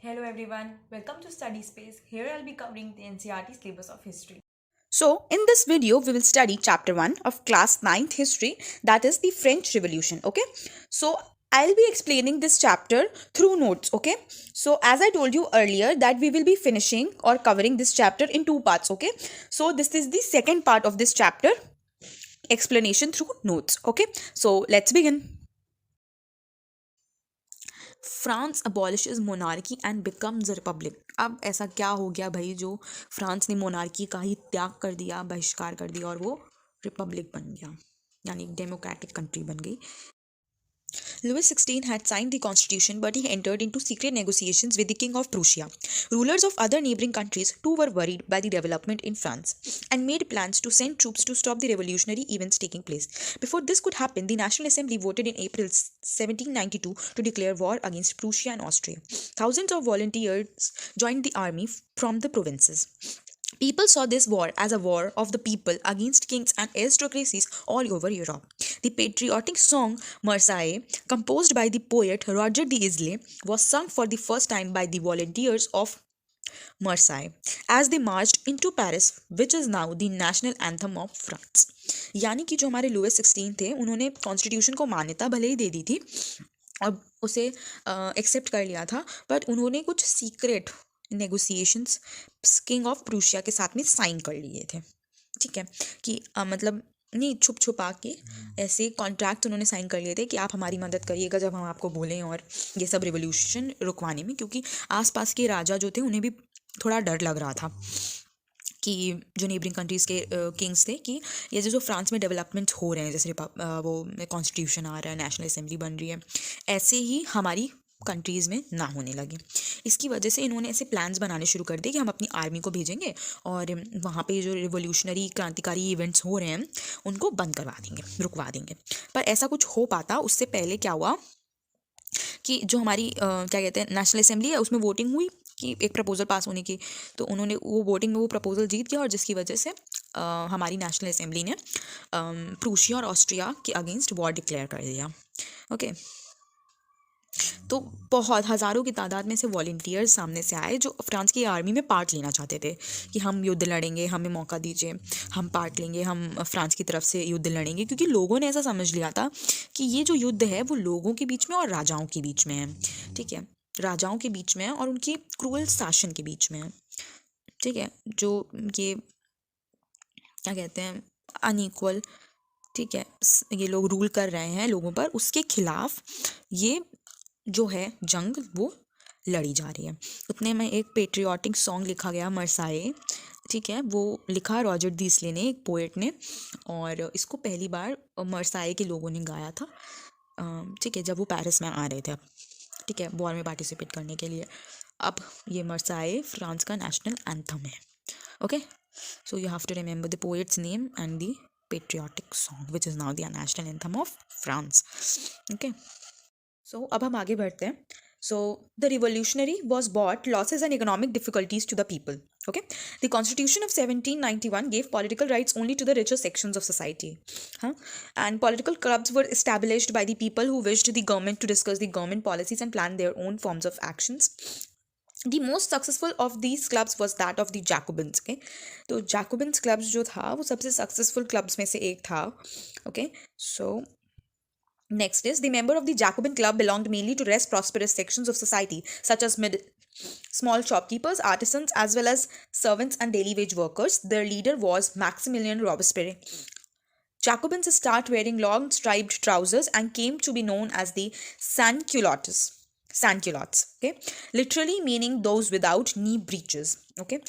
Hello everyone, welcome to Study Space. Here I'll be covering the NCERT syllabus of history. So, in this video, we will study chapter 1 of class 9th history, that is the French Revolution. Okay, so I'll be explaining this chapter through notes. Okay, so as I told you earlier, that we will be finishing or covering this chapter in two parts. Okay, so this is the second part of this chapter, explanation through notes. Okay, so let's begin. France अबॉलिशेस monarchy and becomes a republic. अब ऐसा क्या हो गया भाई जो France ने monarchy का ही त्याग कर दिया, बहिष्कार कर दिया और वो रिपब्लिक बन गया, यानी एक डेमोक्रेटिक कंट्री बन गई। Louis XVI had signed the constitution, but he entered into secret negotiations with the King of Prussia. Rulers of other neighboring countries too were worried by the development in France and made plans to send troops to stop the revolutionary events taking place. Before this could happen, the National Assembly voted in April 1792 to declare war against Prussia and Austria. Thousands of volunteers joined the army from the provinces. People saw this war as a war of the people against kings and aristocracies all over Europe. The patriotic song Marseille, composed by the poet Roger d'Isle, was sung for the first time by the volunteers of Marseille as they marched into Paris, which is now the national anthem of France. यानी कि जो हमारे Louis 16 थे, उन्होंने constitution को मान्यता भले ही दे दी थी और उसे एक्सेप्ट कर लिया था, बट उन्होंने कुछ secret negotiations king of Prussia के साथ में साइन कर लिए थे। ठीक है कि मतलब नहीं, छुप छुपा के ऐसे कॉन्ट्रैक्ट उन्होंने साइन कर लिए थे कि आप हमारी मदद करिएगा जब हम आपको बोलें, और ये सब रिवोल्यूशन रुकवाने में, क्योंकि आसपास के राजा जो थे उन्हें भी थोड़ा डर लग रहा था कि जो नेबरिंग कंट्रीज़ के किंग्स थे कि ये जो फ्रांस में डेवलपमेंट्स हो रहे हैं, जैसे वो कॉन्स्टिट्यूशन आ रहा है, नेशनल असेंबली बन रही है, ऐसे ही हमारी कंट्रीज़ में ना होने लगे। इसकी वजह से इन्होंने ऐसे प्लान्स बनाने शुरू कर दिए कि हम अपनी आर्मी को भेजेंगे और वहाँ पे जो रिवोल्यूशनरी क्रांतिकारी इवेंट्स हो रहे हैं उनको बंद करवा देंगे, रुकवा देंगे। पर ऐसा कुछ हो पाता उससे पहले क्या हुआ कि जो हमारी क्या कहते हैं नेशनल असेंबली है, उसमें वोटिंग हुई कि एक प्रपोजल पास होने की, तो उन्होंने वो वोटिंग में वो प्रपोजल जीत गया और जिसकी वजह से हमारी नेशनल असेंबली ने प्रूशिया और ऑस्ट्रिया के अगेंस्ट वॉर डिक्लेयर कर दिया। ओके, तो बहुत हज़ारों की तादाद में से वॉलंटियर्स सामने से आए जो फ्रांस की आर्मी में पार्ट लेना चाहते थे कि हम युद्ध लड़ेंगे, हमें मौका दीजिए, हम पार्ट लेंगे, हम फ्रांस की तरफ से युद्ध लड़ेंगे, क्योंकि लोगों ने ऐसा समझ लिया था कि ये जो युद्ध है वो लोगों के बीच में और राजाओं के बीच में है। ठीक है, राजाओं के बीच में है और उनकी क्रूअल शासन के बीच में है। ठीक है, जो ये क्या कहते हैं अनइक्वल, ठीक है, ये लोग रूल कर रहे हैं लोगों पर, उसके खिलाफ ये जो है जंग वो लड़ी जा रही है। उतने में एक पेट्रियाटिक सॉन्ग लिखा गया मरसाए, ठीक है, वो लिखा रॉजर दीसले ने, एक पोएट ने, और इसको पहली बार मरसाए के लोगों ने गाया था। ठीक है, जब वो पेरिस में आ रहे थे, ठीक है, वॉर में पार्टिसिपेट करने के लिए। अब ये मरसाए फ्रांस का नेशनल एंथम है। Okay, so you have to remember the poet's name and the patriotic song which is now the national anthem of France. Okay, so अब हम आगे बढ़ते हैं। So the revolutionary was bought losses and economic difficulties to the people. Okay, the Constitution of 1791 gave political rights only to the richer sections of society. Huh? And political clubs were established by the people who wished the government to discuss the government policies and plan their own forms of actions. The most successful of these clubs was that of the Jacobins. Okay, तो Jacobins clubs जो था वो सबसे successful clubs में से एक था. Okay, so next is the member of the Jacobin club belonged mainly to less prosperous sections of society, such as small shopkeepers, artisans, as well as servants and daily wage workers. Their leader was Maximilian Robespierre. Jacobins start wearing long striped trousers and came to be known as the sans-culottes. Sans-culottes, okay, literally meaning those without knee breeches. Okay,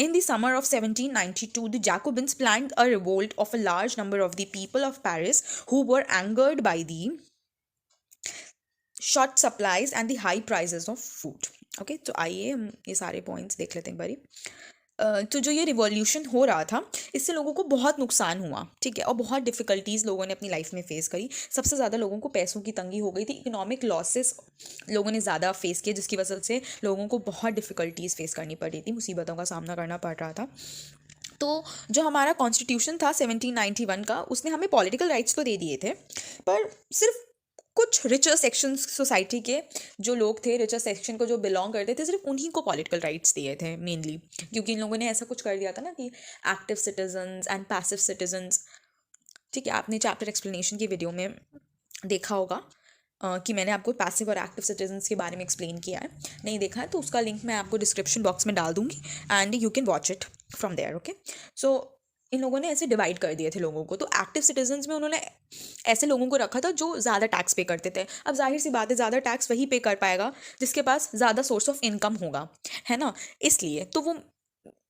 in the summer of 1792, the Jacobins planned a revolt of a large number of the people of Paris who were angered by the short supplies and the high prices of food. Okay, तो आइए हम ये सारे points देख लेते हैं एक बारी। तो जो ये रिवॉल्यूशन हो रहा था इससे लोगों को बहुत नुकसान हुआ, ठीक है, और बहुत डिफ़िकल्टीज़ लोगों ने अपनी लाइफ में फेस करी। सबसे ज़्यादा लोगों को पैसों की तंगी हो गई थी, इकोनॉमिक लॉसेस लोगों ने ज़्यादा फेस किए, जिसकी वजह से लोगों को बहुत डिफ़िकल्टीज़ फेस करनी पड़ रही थी, मुसीबतों का सामना करना पड़ रहा था। तो जो हमारा कॉन्स्टिट्यूशन था 1791 का, उसने हमें पॉलिटिकल राइट्स तो दे दिए थे, पर सिर्फ कुछ रिचर सेक्शन सोसाइटी के जो लोग थे, रिचर सेक्शन को जो बिलोंग करते थे, सिर्फ उन्हीं को पॉलिटिकल राइट्स दिए थे मेनली, क्योंकि इन लोगों ने ऐसा कुछ कर दिया था ना कि active citizens and passive citizens. ठीक है, आपने चैप्टर एक्सप्लेनेशन की वीडियो में देखा होगा कि मैंने आपको पैसिव और एक्टिव सिटीजन्स के बारे में एक्सप्लेन किया है। नहीं देखा है तो उसका लिंक मैं आपको डिस्क्रिप्शन बॉक्स में डाल दूंगी and you can watch it from there. Okay, so इन लोगों ने ऐसे डिवाइड कर दिए थे लोगों को। तो एक्टिव सिटीजन्स में उन्होंने ऐसे लोगों को रखा था जो ज़्यादा टैक्स पे करते थे। अब जाहिर सी बात है, ज़्यादा टैक्स वही पे कर पाएगा जिसके पास ज़्यादा सोर्स ऑफ इनकम होगा, है ना। इसलिए तो वो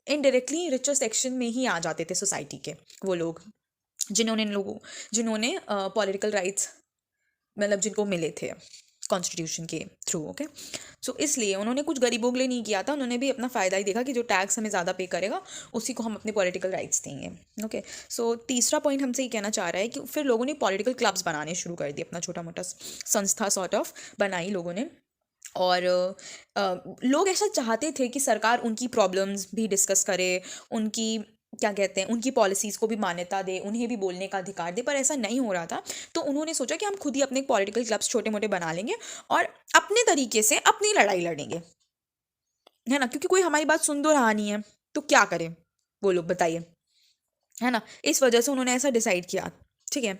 इनडायरेक्टली रिचर सेक्शन में ही आ जाते थे सोसाइटी के वो लोग, जिन्होंने पॉलिटिकल राइट्स मतलब जिनको मिले थे कॉन्स्टिट्यूशन के थ्रू। ओके, सो इसलिए उन्होंने कुछ गरीबों के लिए नहीं किया था, उन्होंने भी अपना फ़ायदा ही देखा कि जो टैक्स हमें ज़्यादा पे करेगा उसी को हम अपने पॉलिटिकल राइट्स देंगे। ओके, सो तीसरा पॉइंट हमसे ये कहना चाह रहा है कि फिर लोगों ने पॉलिटिकल क्लब्स बनाने शुरू कर दिए, अपना छोटा मोटा संस्था सॉर्ट ऑफ बनाई लोगों ने। और लोग ऐसा चाहते थे कि सरकार उनकी प्रॉब्लम्स भी डिस्कस करे, उनकी क्या कहते हैं उनकी पॉलिसीज़ को भी मान्यता दे, उन्हें भी बोलने का अधिकार दे, पर ऐसा नहीं हो रहा था। तो उन्होंने सोचा कि हम खुद ही अपने पॉलिटिकल क्लब्स छोटे मोटे बना लेंगे और अपने तरीके से अपनी लड़ाई लड़ेंगे, है ना, क्योंकि कोई हमारी बात सुन तो रहा नहीं है, तो क्या करें वो लोग, बताइए, है ना। इस वजह से उन्होंने ऐसा डिसाइड किया। ठीक है,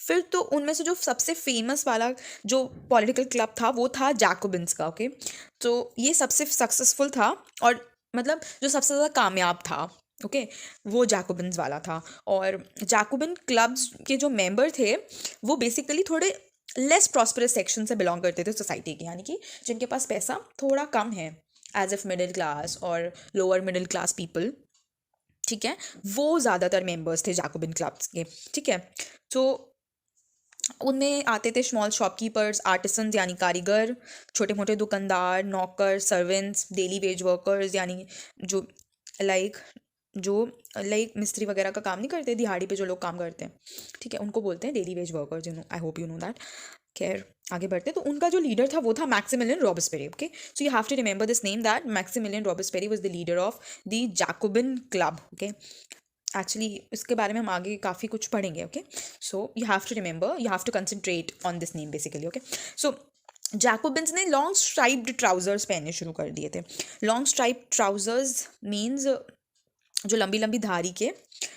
फिर तो उनमें से जो सबसे फेमस वाला जो पॉलिटिकल क्लब था वो था जैकोबिन्स का। ओके, तो ये सबसे सक्सेसफुल था और मतलब जो सबसे ज़्यादा कामयाब था। ओके, वो जैकोबिन्स वाला था। और जैकोबिन क्लब्स के जो मेंबर थे वो बेसिकली थोड़े लेस प्रॉस्परस सेक्शन से बिलोंग करते थे सोसाइटी के, यानी कि जिनके पास पैसा थोड़ा कम है, एज इफ मिडिल क्लास और लोअर मिडिल क्लास पीपल। ठीक है, वो ज़्यादातर मेंबर्स थे जैकोबिन क्लब्स के। ठीक है, तो उनमें आते थे स्मॉल शॉपकीपर्स, आर्टिसंस यानी कारीगर, छोटे मोटे दुकानदार, नौकर, सर्वेंट्स, डेली वेज वर्कर्स यानी जो लाइक मिस्त्री वगैरह का काम नहीं करते, दिहाड़ी पे जो लोग काम करते हैं, ठीक है, उनको बोलते हैं daily veg workers. I hope you know that. खैर आगे बढ़ते, तो उनका जो लीडर था वो था Maximilien Robespierre. Okay, so you have to remember this name that Maximilien Robespierre was the leader of the Jacobin club. Okay, actually इसके बारे में हम आगे काफ़ी कुछ पढ़ेंगे। Okay, so you have to remember, you have to concentrate on this name basically. Okay, so Jacobins ने long striped trousers पहनने शुरू कर दिए थे। लॉन्ग स्ट्राइप्ड ट्राउजर्स मीन्स जो लंबी लंबी धारी के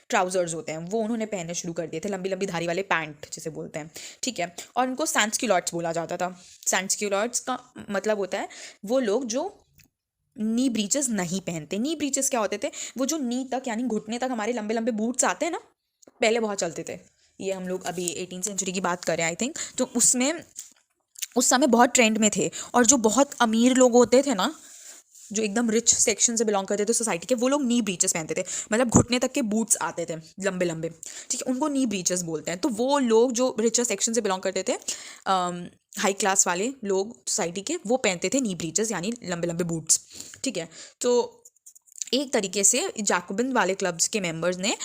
ट्राउजर्स होते हैं वो उन्होंने पहनने शुरू कर दिए थे, लंबी लंबी धारी वाले पैंट जिसे बोलते हैं। ठीक है, और उनको सैंसक्यूलॉट्स बोला जाता था। सैंसक्यूलॉट्स का मतलब होता है वो लोग जो नी ब्रीचेस नहीं पहनते। नी ब्रीचेस क्या होते थे, वो जो नी तक यानी घुटने तक हमारे लंबे लंबे बूट्स आते हैं ना, पहले बहुत चलते थे। ये हम लोग अभी 18th सेंचुरी की बात करें आई थिंक, तो उसमें उस समय बहुत ट्रेंड में थे। और जो बहुत अमीर लोग होते थे ना, जो एकदम रिच सेक्शन से बिलोंग करते थे सोसाइटी के, वो लोग नी ब्रीचेस पहनते थे, मतलब घुटने तक के बूट्स आते थे लंबे लंबे। ठीक है, उनको नी ब्रीचेस बोलते हैं। तो वो लोग जो रिचर सेक्शन से बिलोंग करते थे, हाई क्लास वाले लोग सोसाइटी के, वो पहनते थे नी ब्रीचेस यानी लंबे लंबे बूट्स। ठीक है, तो एक तरीके से जैकोबिन वाले क्लब्स के मेंबर्स ने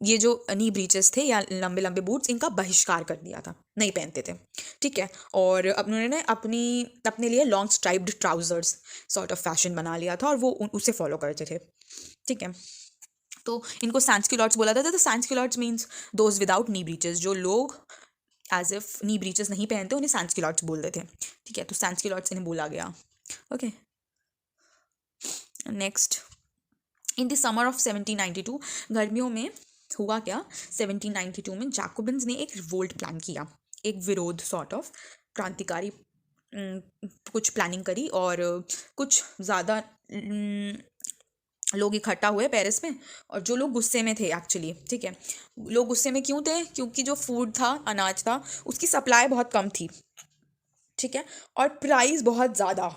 ये जो नी ब्रीचेस थे या लंबे लंबे बूट्स, इनका बहिष्कार कर दिया था, नहीं पहनते थे। ठीक है, और अब उन्होंने अपने लिए long striped trousers sort of fashion बना लिया था और वो उसे फॉलो करते थे। ठीक है, तो इनको सैंसक्यूलॉट्स बोला जाता था। Sansculottes means those without knee breeches, जो लोग एज इफ नी ब्रीचेस नहीं पहनते उन्हें सैंसक्यूलॉट्स बोलते थे। ठीक है, तो सैंसक्यूलॉट्स इन्हें बोला गया। Okay, next, in the summer of 1792, गर्मियों में हुआ क्या, 1792 में जैकोबिन्स ने एक रिवोल्ट प्लान किया, एक विरोध सॉर्ट ऑफ क्रांतिकारी कुछ प्लानिंग करी। और कुछ ज़्यादा लोग इकट्ठा हुए पेरिस में, और जो लोग गुस्से में थे एक्चुअली। ठीक है, लोग गुस्से में क्यों थे, क्योंकि जो फूड था, अनाज था, उसकी सप्लाई बहुत कम थी। ठीक है, और प्राइस बहुत ज़्यादा,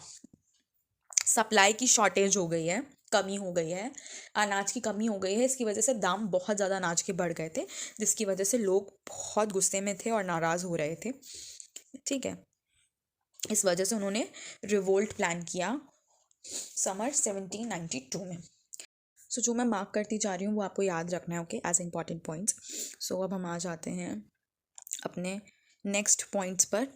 सप्लाई की शॉर्टेज हो गई है, कमी हो गई है, अनाज की कमी हो गई है। इसकी वजह से दाम बहुत ज़्यादा अनाज के बढ़ गए थे, जिसकी वजह से लोग बहुत गुस्से में थे और नाराज़ हो रहे थे। ठीक है, इस वजह से उन्होंने रिवोल्ट प्लान किया समर 1792 में। सो जो मैं मार्क करती जा रही हूँ वो आपको याद रखना है, ओके, एज इंपॉर्टेंट पॉइंट्स। सो अब हम आ जाते हैं अपने नेक्स्ट पॉइंट्स पर।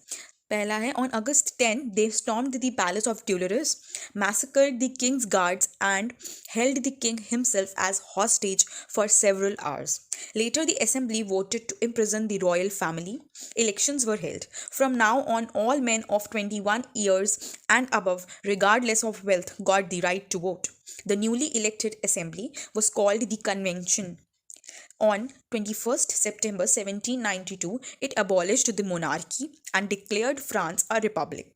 पहला है on August 10 they stormed the palace of Tuileries massacred the king's guards and held the king himself as hostage for several hours. Later, the assembly voted to imprison the royal family. Elections were held. From now on, all men of 21 years and above, regardless of wealth, got the right to vote. The newly elected assembly was called the Convention. On 21st September 1792, it abolished the monarchy and declared France a republic.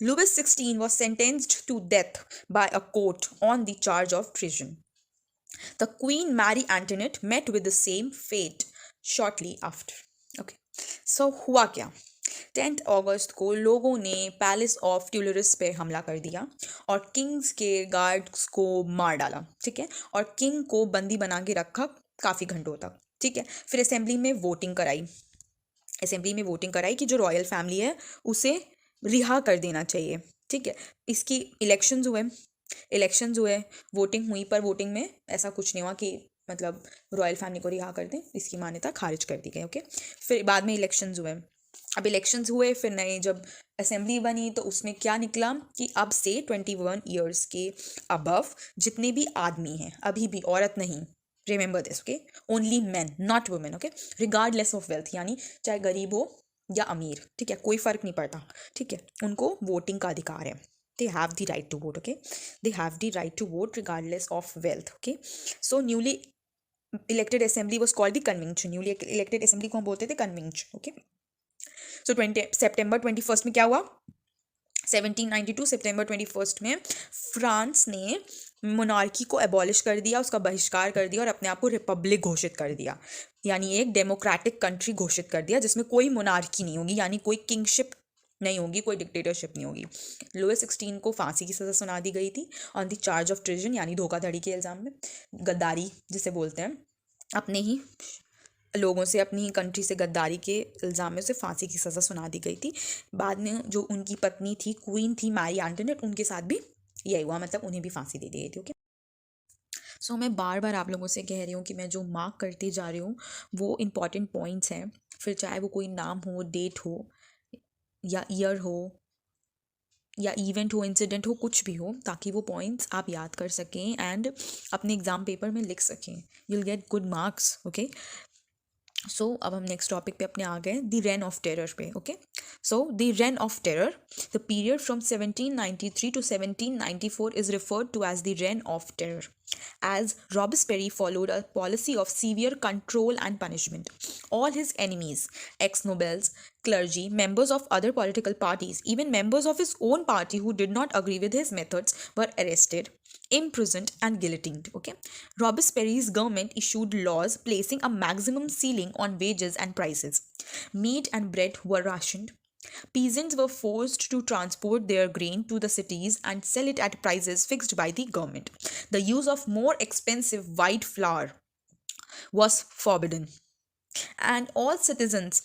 Louis XVI was sentenced to death by a court on the charge of treason. The Queen Marie Antoinette met with the same fate shortly after. Okay. So हुआ क्या? 10 अगस्त को लोगों ने palace of ट्यूलरस पे हमला कर दिया और किंग्स के गार्ड्स को मार डाला, ठीक है, और किंग को बंदी बना के रखा काफ़ी घंटों तक, ठीक है। फिर असेंबली में वोटिंग कराई कि जो रॉयल फैमिली है उसे रिहा कर देना चाहिए, ठीक है। इसकी इलेक्शंस हुए, वोटिंग हुई, पर वोटिंग में ऐसा कुछ नहीं हुआ कि मतलब रॉयल फैमिली को रिहा कर दें, इसकी मान्यता खारिज कर दी गई, ओके। फिर बाद में इलेक्शंस हुए, फिर नए जब असेंबली बनी तो उसमें क्या निकला कि अब से 21 ईयर्स के अबव जितने भी आदमी हैं, अभी भी औरत नहीं, remember this, okay, only man not women, okay, regardless of wealth, यानी चाहे गरीब हो या अमीर, ठीक है, कोई फर्क नहीं पड़ता, ठीक है, उनको वोटिंग का अधिकार है। they have the right to vote, okay, they have the right to vote regardless of wealth, okay. So newly elected assembly was called the convention. Newly elected assembly को हम बोलते थे convention, okay. So 20 September 21st में क्या हुआ? 1792 सितंबर 21 में France ने monarchy को एबॉलिश कर दिया, उसका बहिष्कार कर दिया और अपने आप को रिपब्लिक घोषित कर दिया, यानी एक डेमोक्रेटिक कंट्री घोषित कर दिया जिसमें कोई मोनार्की नहीं होगी, यानी कोई किंगशिप नहीं होगी, कोई डिक्टेटरशिप नहीं होगी। लुइस 16 को फांसी की सज़ा सुना दी गई थी on the charge of treason, यानी धोखाधड़ी के इल्ज़ाम में, गद्दारी जिसे बोलते हैं, अपने ही लोगों से, अपनी ही कंट्री से गद्दारी के इल्ज़ाम में उसे फांसी की सज़ा सुना दी गई थी। बाद में जो उनकी पत्नी थी, क्वीन थी मैरी एंटोनेट, उनके साथ भी यही हुआ, मतलब उन्हें भी फांसी दे दी गई थी, ओके। सो मैं बार बार आप लोगों से कह रही हूँ कि मैं जो मार्क करती जा रही हूँ वो इंपॉर्टेंट पॉइंट्स हैं, फिर चाहे वो कोई नाम हो, डेट हो या ईयर हो या इवेंट हो, इंसिडेंट हो, कुछ भी हो, ताकि वो पॉइंट्स आप याद कर सकें एंड अपने एग्ज़ाम पेपर में लिख सकें, you will get good marks, okay. So अब हम नेक्स्ट टॉपिक पे अपने आ गए, द रेन ऑफ टेरर पे, okay. So the reign of terror, the period from 1793 to 1794 is referred to as the reign of terror, as Robespierre followed a policy of severe control and punishment. All his enemies, ex-nobles, clergy, members of other political parties, even members of his own party who did not agree with his methods were arrested, imprisoned and guillotined, okay. Robespierre's government issued laws placing a maximum ceiling on wages and prices. Meat and bread were rationed. Peasants were forced to transport their grain to the cities and sell it at prices fixed by the government. The use of more expensive white flour was forbidden, and all citizens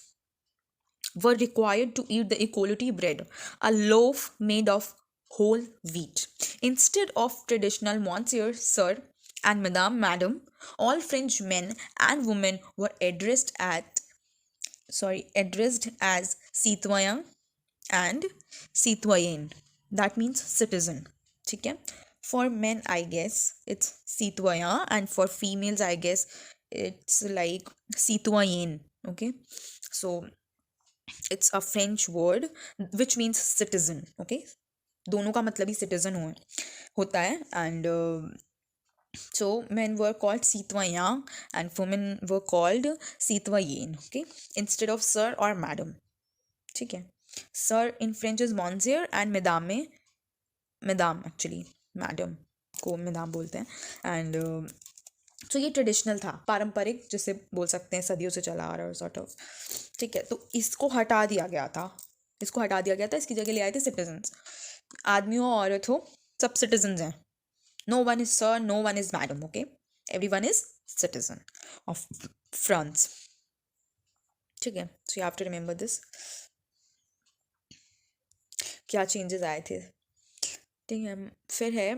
were required to eat the equality bread, a loaf made of whole wheat. Instead of traditional monsieur, sir, and madam, all French men and women were addressed as citoyen and citoyenne. That means citizen. ठीक है? For men, I guess it's citoyen, and for females, I guess it's like citoyenne. Okay, so it's a French word which means citizen. Okay, दोनों का मतलब ही citizen होता है, and so men were called citoyen and women were called citoyenne, okay, instead of sir or madam, ठीक है। sir in French is monsieur and madame में madame, actually madam को madame बोलते हैं, and so ये traditional था, पारंपरिक जिसे बोल सकते हैं, सदियों से चला आ रहा है सॉर्ट ऑफ, ठीक है। तो इसको हटा दिया गया था, इसकी जगह ले आए थे सिटीजन्स, आदमी हो औरत हो सब सिटीजन्स हैं, no one is sir, no one is madam, okay, everyone is citizen of France, ठीक है। so you have to remember this। क्या चेंजेस आए थे, ठीक है। फिर है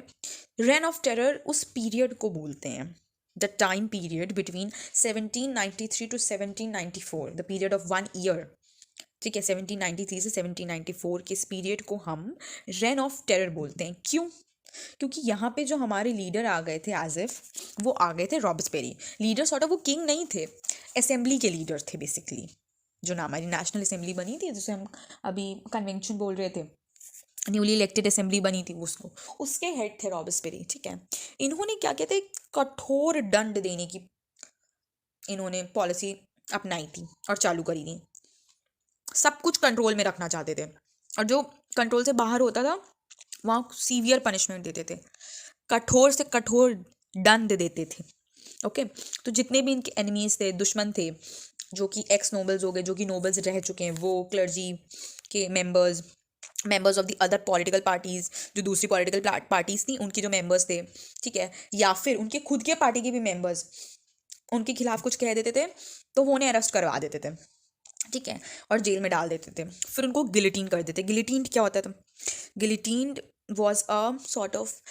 रेन ऑफ टेरर, उस पीरियड को बोलते हैं, the time period between 1793 to 1794, the period of 1 year, ठीक है। 1793 से 1794 के इस पीरियड को हम रेन ऑफ टेरर बोलते हैं। क्यों? क्योंकि यहाँ पे जो हमारे लीडर आ गए थे एज इफ वो आ गए थे रॉबर्सबेरी। लीडर सॉर्ट ऑफ वो किंग नहीं थे, असेंबली के लीडर थे बेसिकली। जो ना हमारी नेशनल असेंबली बनी थी जिसे हम अभी कन्वेंशन बोल रहे थे, न्यूली इलेक्टेड असेंबली बनी थी उसको, उसके हेड थे रॉबर्सबेरी। ठीक है। इन्होंने क्या कहते हैं, कठोर दंड देने की इन्होंने पॉलिसी अपनाई थी और चालू करी थी। सब कुछ कंट्रोल में रखना चाहते थे और जो कंट्रोल से बाहर होता था वहाँ सीवियर पनिशमेंट देते थे, कठोर से कठोर दंड देते थे। ओके। तो जितने भी इनके एनिमीज थे, दुश्मन थे, जो कि एक्स नोबल्स हो गए, जो कि नोबल्स रह चुके हैं, वो क्लर्जी के members of the other political parties, जो दूसरी पॉलिटिकल पार्टीज थी उनके जो मेंबर्स थे, ठीक है, या फिर उनके खुद के पार्टी के भी मेंबर्स उनके खिलाफ कुछ कह देते थे तो वो उन्हें अरेस्ट करवा देते थे। ठीक है। और जेल में डाल देते थे, फिर उनको गिलिटीन कर देते। गिलिटीन क्या होता था? Guillotine was a sort of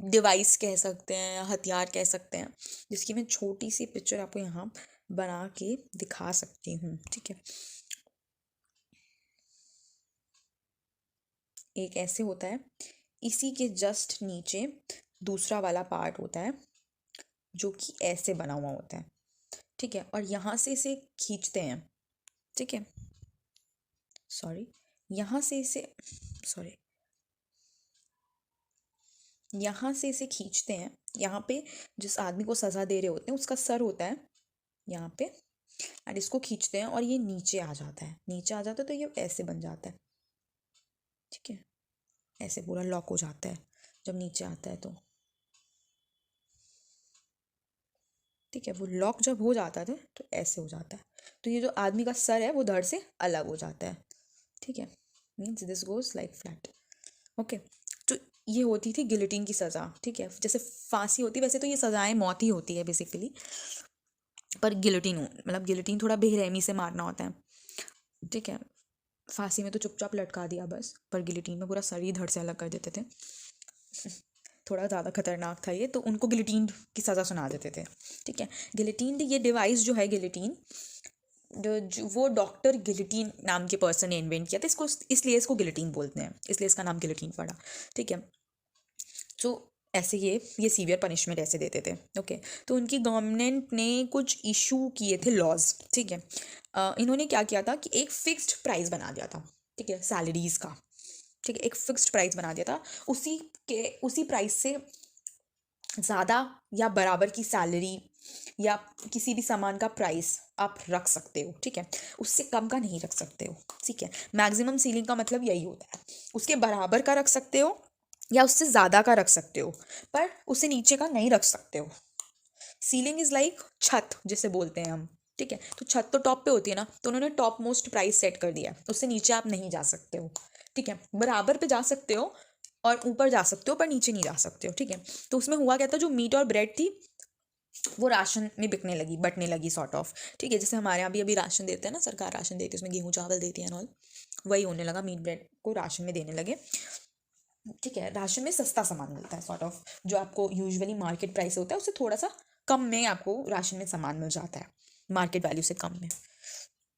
device कह सकते हैं, हथियार कह सकते हैं, जिसकी मैं छोटी सी पिक्चर आपको यहाँ बना के दिखा सकती हूँ। ठीक है। एक ऐसे होता है, इसी के जस्ट नीचे दूसरा वाला पार्ट होता है जो कि ऐसे बना हुआ होता है। ठीक है। और यहाँ से इसे खींचते हैं। ठीक है। सॉरी, यहाँ से इसे सॉरी यहाँ से इसे खींचते हैं। यहाँ पे जिस आदमी को सज़ा दे रहे होते हैं उसका सर होता है यहाँ पे, और इसको खींचते हैं और ये नीचे आ जाता है। नीचे आ जाता है तो ये ऐसे बन जाता है। ठीक है। ऐसे पूरा लॉक हो जाता है जब नीचे आता है तो। ठीक है। वो लॉक जब हो जाता है तो ऐसे हो जाता है, तो ये जो आदमी का सर है वो धड़ से अलग हो जाता है। ठीक है। Means this goes like flat. Okay. तो ये होती थी गिलिटीन की सज़ा। ठीक है। जैसे फांसी होती है वैसे तो ये सज़ाएं मौत ही होती है बेसिकली, पर गिलिटीन मतलब गिलिटीन थोड़ा बेरहमी से मारना होता है। ठीक है। फांसी में तो चुपचाप लटका दिया बस, पर गिलिटीन में पूरा सर ही धड़ से अलग कर देते थे। थोड़ा ज़्यादा खतरनाक था ये, तो उनको गिलिटीन की सज़ा सुना देते थे। ठीक है। गिलिटीन ये डिवाइस जो है गिलिटीन, वो डॉक्टर गिलिटीन नाम के पर्सन ने इन्वेंट किया था इसको, इसलिए इसको गिलिटीन बोलते हैं, इसलिए इसका नाम गिलिटीन पड़ा। ठीक है। तो ऐसे ये सीवियर पनिशमेंट ऐसे देते थे। ओके। तो उनकी गवर्नमेंट ने कुछ इशू किए थे लॉज। ठीक है। इन्होंने क्या किया था कि एक फिक्स्ड प्राइस बना दिया था। ठीक है। सैलरीज का। ठीक है। एक फिक्स्ड प्राइस बना दिया था, उसी प्राइस से ज़्यादा या बराबर की सैलरी या किसी भी सामान का प्राइस आप रख सकते हो। ठीक है। उससे कम का नहीं रख सकते हो। ठीक है। मैक्सिमम सीलिंग का मतलब यही होता है, उसके बराबर का रख सकते हो या उससे ज़्यादा का रख सकते हो, पर उससे नीचे का नहीं रख सकते हो। सीलिंग इज़ लाइक छत जिसे बोलते हैं हम। ठीक है। तो छत तो टॉप पे होती है ना, तो उन्होंने टॉप मोस्ट प्राइस सेट कर दिया है, उससे नीचे आप नहीं जा सकते हो। ठीक है। बराबर पे जा सकते हो और ऊपर जा सकते हो, पर नीचे नहीं जा सकते हो। ठीक है। तो उसमें हुआ क्या था, जो मीट और ब्रेड थी वो राशन में बिकने लगी, बटने लगी सॉर्ट ऑफ। ठीक है। जैसे हमारे यहाँ भी अभी राशन देते हैं ना, सरकार राशन देती है, उसमें गेहूँ चावल देती है ऑल, वही होने लगा, मीट ब्रेड को राशन में देने लगे। ठीक है। राशन में सस्ता सामान मिलता है सॉर्ट ऑफ, जो आपको यूजुअली मार्केट प्राइस होता है उससे थोड़ा सा कम में आपको राशन में सामान मिल जाता है, मार्केट वैल्यू से कम में,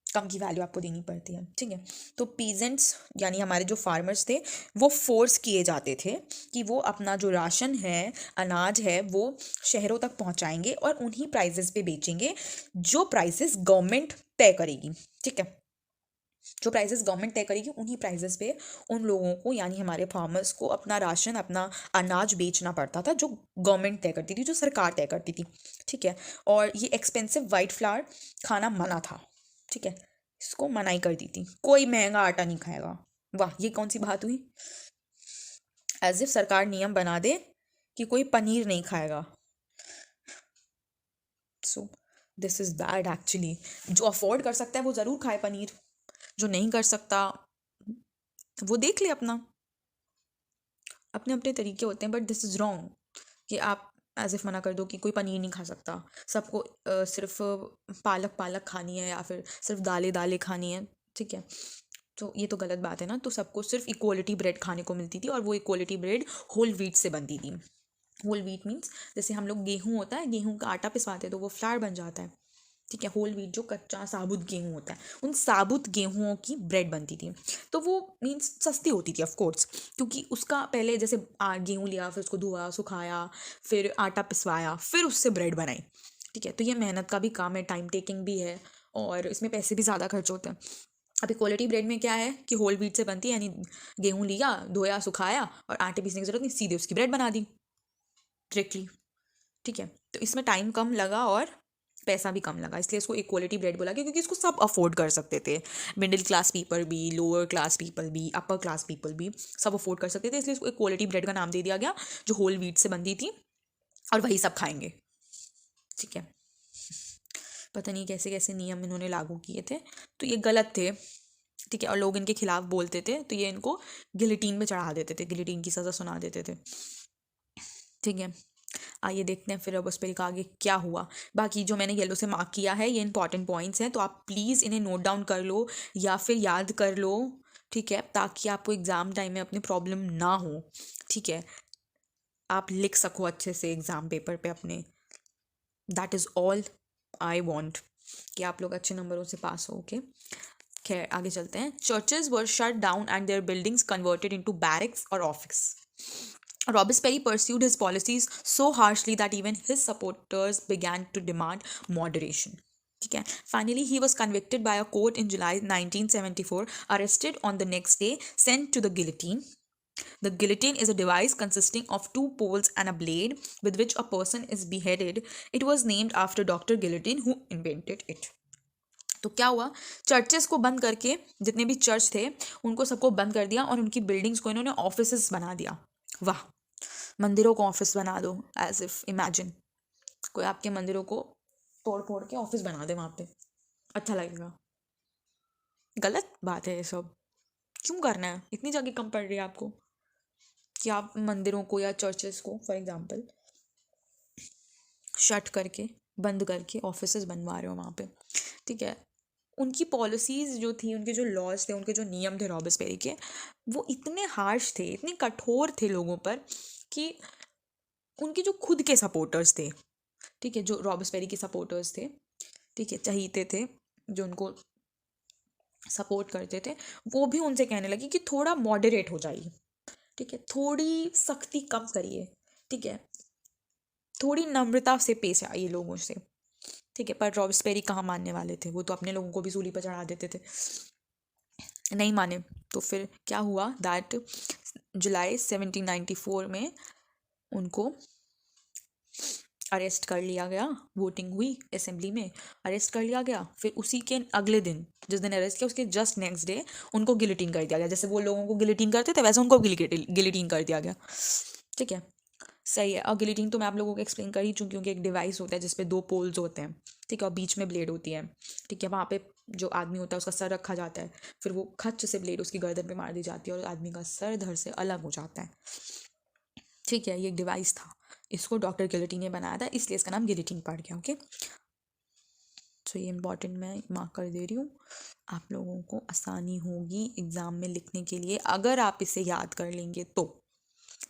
कम की वैल्यू आपको देनी पड़ती है। ठीक है। तो पीजेंट्स यानी हमारे जो फार्मर्स थे वो फोर्स किए जाते थे कि वो अपना जो राशन है, अनाज है, वो शहरों तक पहुंचाएंगे और उन्हीं प्राइसेस पे बेचेंगे जो प्राइसेस गवर्नमेंट तय करेगी। ठीक है। जो प्राइसेस गवर्नमेंट तय करेगी उन्हीं प्राइसेस पे उन लोगों को यानी हमारे फार्मर्स को अपना राशन, अपना अनाज बेचना पड़ता था, जो गवर्नमेंट तय करती थी, जो सरकार तय करती थी। ठीक है। और ये एक्सपेंसिव वाइट फ्लावर खाना मना था। ठीक है। इसको मनाही कर दी थी, कोई महंगा आटा नहीं खाएगा। वाह, ये कौन सी बात हुई, एज इफ सरकार नियम बना दे कि कोई पनीर नहीं खाएगा। So this is bad actually. जो अफोर्ड कर सकता है वो ज़रूर खाए पनीर, जो नहीं कर सकता वो देख ले अपना, अपने अपने तरीके होते हैं, बट दिस इज़ रॉन्ग कि आप एज इफ मना कर दो कि कोई पनीर नहीं खा सकता, सबको सिर्फ पालक पालक खानी है या फिर सिर्फ दालें दालें खानी है। ठीक है। तो ये तो गलत बात है ना। तो सबको सिर्फ इक्वलिटी ब्रेड खाने को मिलती थी और वो इक्वलिटी ब्रेड होल व्हीट से बनती थी। होल व्हीट मीन्स जैसे हम लोग गेहूँ होता है, गेहूँ का आटा पिसवाते हैं तो वो फ्लार बन जाता है। ठीक है, होल व्हीट जो कच्चा साबुत गेहूँ होता है, उन साबुत गेहूँओं की ब्रेड बनती थी। तो वो मीन्स सस्ती होती थी ऑफ कोर्स, क्योंकि उसका पहले जैसे गेहूँ लिया, फिर उसको धोया सुखाया, फिर आटा पिसवाया, फिर उससे ब्रेड बनाई। ठीक है, तो ये मेहनत का भी काम है, टाइम टेकिंग भी है, और इसमें पैसे भी ज़्यादा खर्च होते हैं। अभी क्वालिटी ब्रेड में क्या है कि होल व्हीट से बनती है, यानी गेहूँ लिया, धोया सुखाया, और आटे पीसने की जरूरत नहीं, सीधे उसकी ब्रेड बना दी डायरेक्टली। ठीक है, तो इसमें टाइम कम लगा और पैसा भी कम लगा, इसलिए इसको एक क्वालिटी ब्रेड बोला गया, क्योंकि इसको सब अफोर्ड कर सकते थे। मिडिल क्लास पीपल भी, लोअर क्लास पीपल भी, अपर क्लास पीपल भी सब अफोर्ड कर सकते थे, इसलिए इसको एक क्वालिटी ब्रेड का नाम दे दिया गया, जो होल व्हीट से बनती थी, और वही सब खाएंगे। ठीक है, पता नहीं कैसे कैसे नियम इन्होंने लागू किए थे, तो ये गलत थे। ठीक है, और लोग इनके खिलाफ बोलते थे तो ये इनको गिलेटीन में चढ़ा देते थे, गिलेटीन की सज़ा सुना देते थे। ठीक है, आइए देखते हैं फिर अब उस पर आगे क्या हुआ। बाकी जो मैंने येलो से मार्क किया है ये इंपॉर्टेंट पॉइंट्स हैं, तो आप प्लीज़ इन्हें नोट डाउन कर लो या फिर याद कर लो। ठीक है, ताकि आपको एग्ज़ाम टाइम में अपनी प्रॉब्लम ना हो। ठीक है, आप लिख सको अच्छे से एग्ज़ाम पेपर पे अपने। That is all I want, कि आप लोग अच्छे नंबरों से पास हो। ओके, खैर आगे चलते हैं। Churches were shut down and their buildings converted into barracks और office. Robespierre pursued his policies so harshly that even his supporters began to demand moderation. ठीक है, finally he was convicted by a court in July 1974, arrested on the next day, sent to the guillotine. The guillotine is a device consisting of two poles and a blade with which a person is beheaded. It was named after Dr. Guillotine, who invented it. तो क्या हुआ, churches को बंद करके, जितने भी church थे उनको सबको बंद कर दिया, और उनकी बिल्डिंग्स को इन्होंने ऑफिसेस बना दिया। वाह, मंदिरों को ऑफिस बना दो, एज इफ इमेजिन कोई आपके मंदिरों को तोड़ फोड़ के ऑफिस बना दे वहाँ पे, अच्छा लगेगा। गलत बात है ये सब, क्यों करना है? इतनी जगह कम पड़ रही है आपको कि आप मंदिरों को या चर्चेस को फॉर एग्जांपल शट करके, बंद करके ऑफिसेस बनवा रहे हो वहाँ पे। ठीक है, उनकी पॉलिसीज़ जो थी, उनके जो लॉज थे, उनके जो नियम थे रॉबेस्पेरी के, वो इतने हार्श थे, इतने कठोर थे लोगों पर, कि उनके जो खुद के सपोर्टर्स थे, ठीक है, जो रॉबेस्पेरी के सपोर्टर्स थे, ठीक है, चहीते थे, जो उनको सपोर्ट करते थे, वो भी उनसे कहने लगे कि थोड़ा मॉडरेट हो जाइए। ठीक है, थोड़ी सख्ती कम करिए। ठीक है, थोड़ी नम्रता से पेश आइए लोगों से। ठीक है, पर रॉबेस्पेरी कहाँ मानने वाले थे, वो तो अपने लोगों को भी सूली पर चढ़ा देते थे। नहीं माने तो फिर क्या हुआ, दैट जुलाई 1794 में उनको अरेस्ट कर लिया गया। वोटिंग हुई असेंबली में, अरेस्ट कर लिया गया, फिर उसी के अगले दिन, जिस दिन अरेस्ट किया उसके जस्ट नेक्स्ट डे उनको गिलिटीन कर दिया गया। जैसे वो लोगों को गिलिटीन करते थे वैसे उनको गिलिटीन कर दिया गया। ठीक है, सही है। और गिलिटीन तो मैं आप लोगों को एक्सप्लेन कर ही चुकी, क्योंकि एक डिवाइस होता है जिसपे दो पोल्स होते हैं। ठीक है, और बीच में ब्लेड होती है। ठीक है, वहाँ पे जो आदमी होता है उसका सर रखा जाता है, फिर वो खच्च से ब्लेड उसकी गर्दन पे मार दी जाती है और आदमी का सर धड़ से अलग हो जाता है। ठीक है, ये एक डिवाइस था, इसको डॉक्टर गिलिटीन ने बनाया था, इसलिए इसका नाम गिलिटीन पड़ गया। ओके, तो ये इंपॉर्टेंट मैं मार्क कर दे रही हूँ, आप लोगों को आसानी होगी एग्ज़ाम में लिखने के लिए अगर आप इसे याद कर लेंगे तो।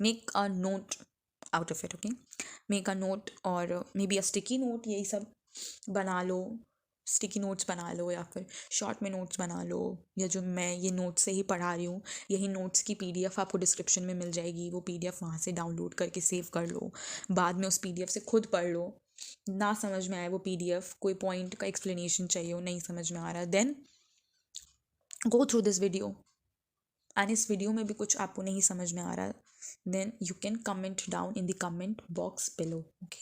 Make a note out of it. Okay, make a note और maybe a sticky note, यही सब बना लो, स्टिकी नोट्स बना लो या फिर शॉर्ट में नोट्स बना लो, या जो मैं ये नोट्स से ही पढ़ा रही हूँ, यही नोट्स की पीडीएफ आपको डिस्क्रिप्शन में मिल जाएगी, वो पीडीएफ वहाँ से डाउनलोड करके सेव कर लो, बाद में उस पीडीएफ से खुद पढ़ लो। ना समझ में आए वो पीडीएफ, कोई पॉइंट का एक्सप्लेनेशन चाहिए हो, नहीं समझ में आ रहा, then go through this video, and इस वीडियो में भी कुछ आपको नहीं समझ में आ रहा, then you can comment down in the comment box below. Okay,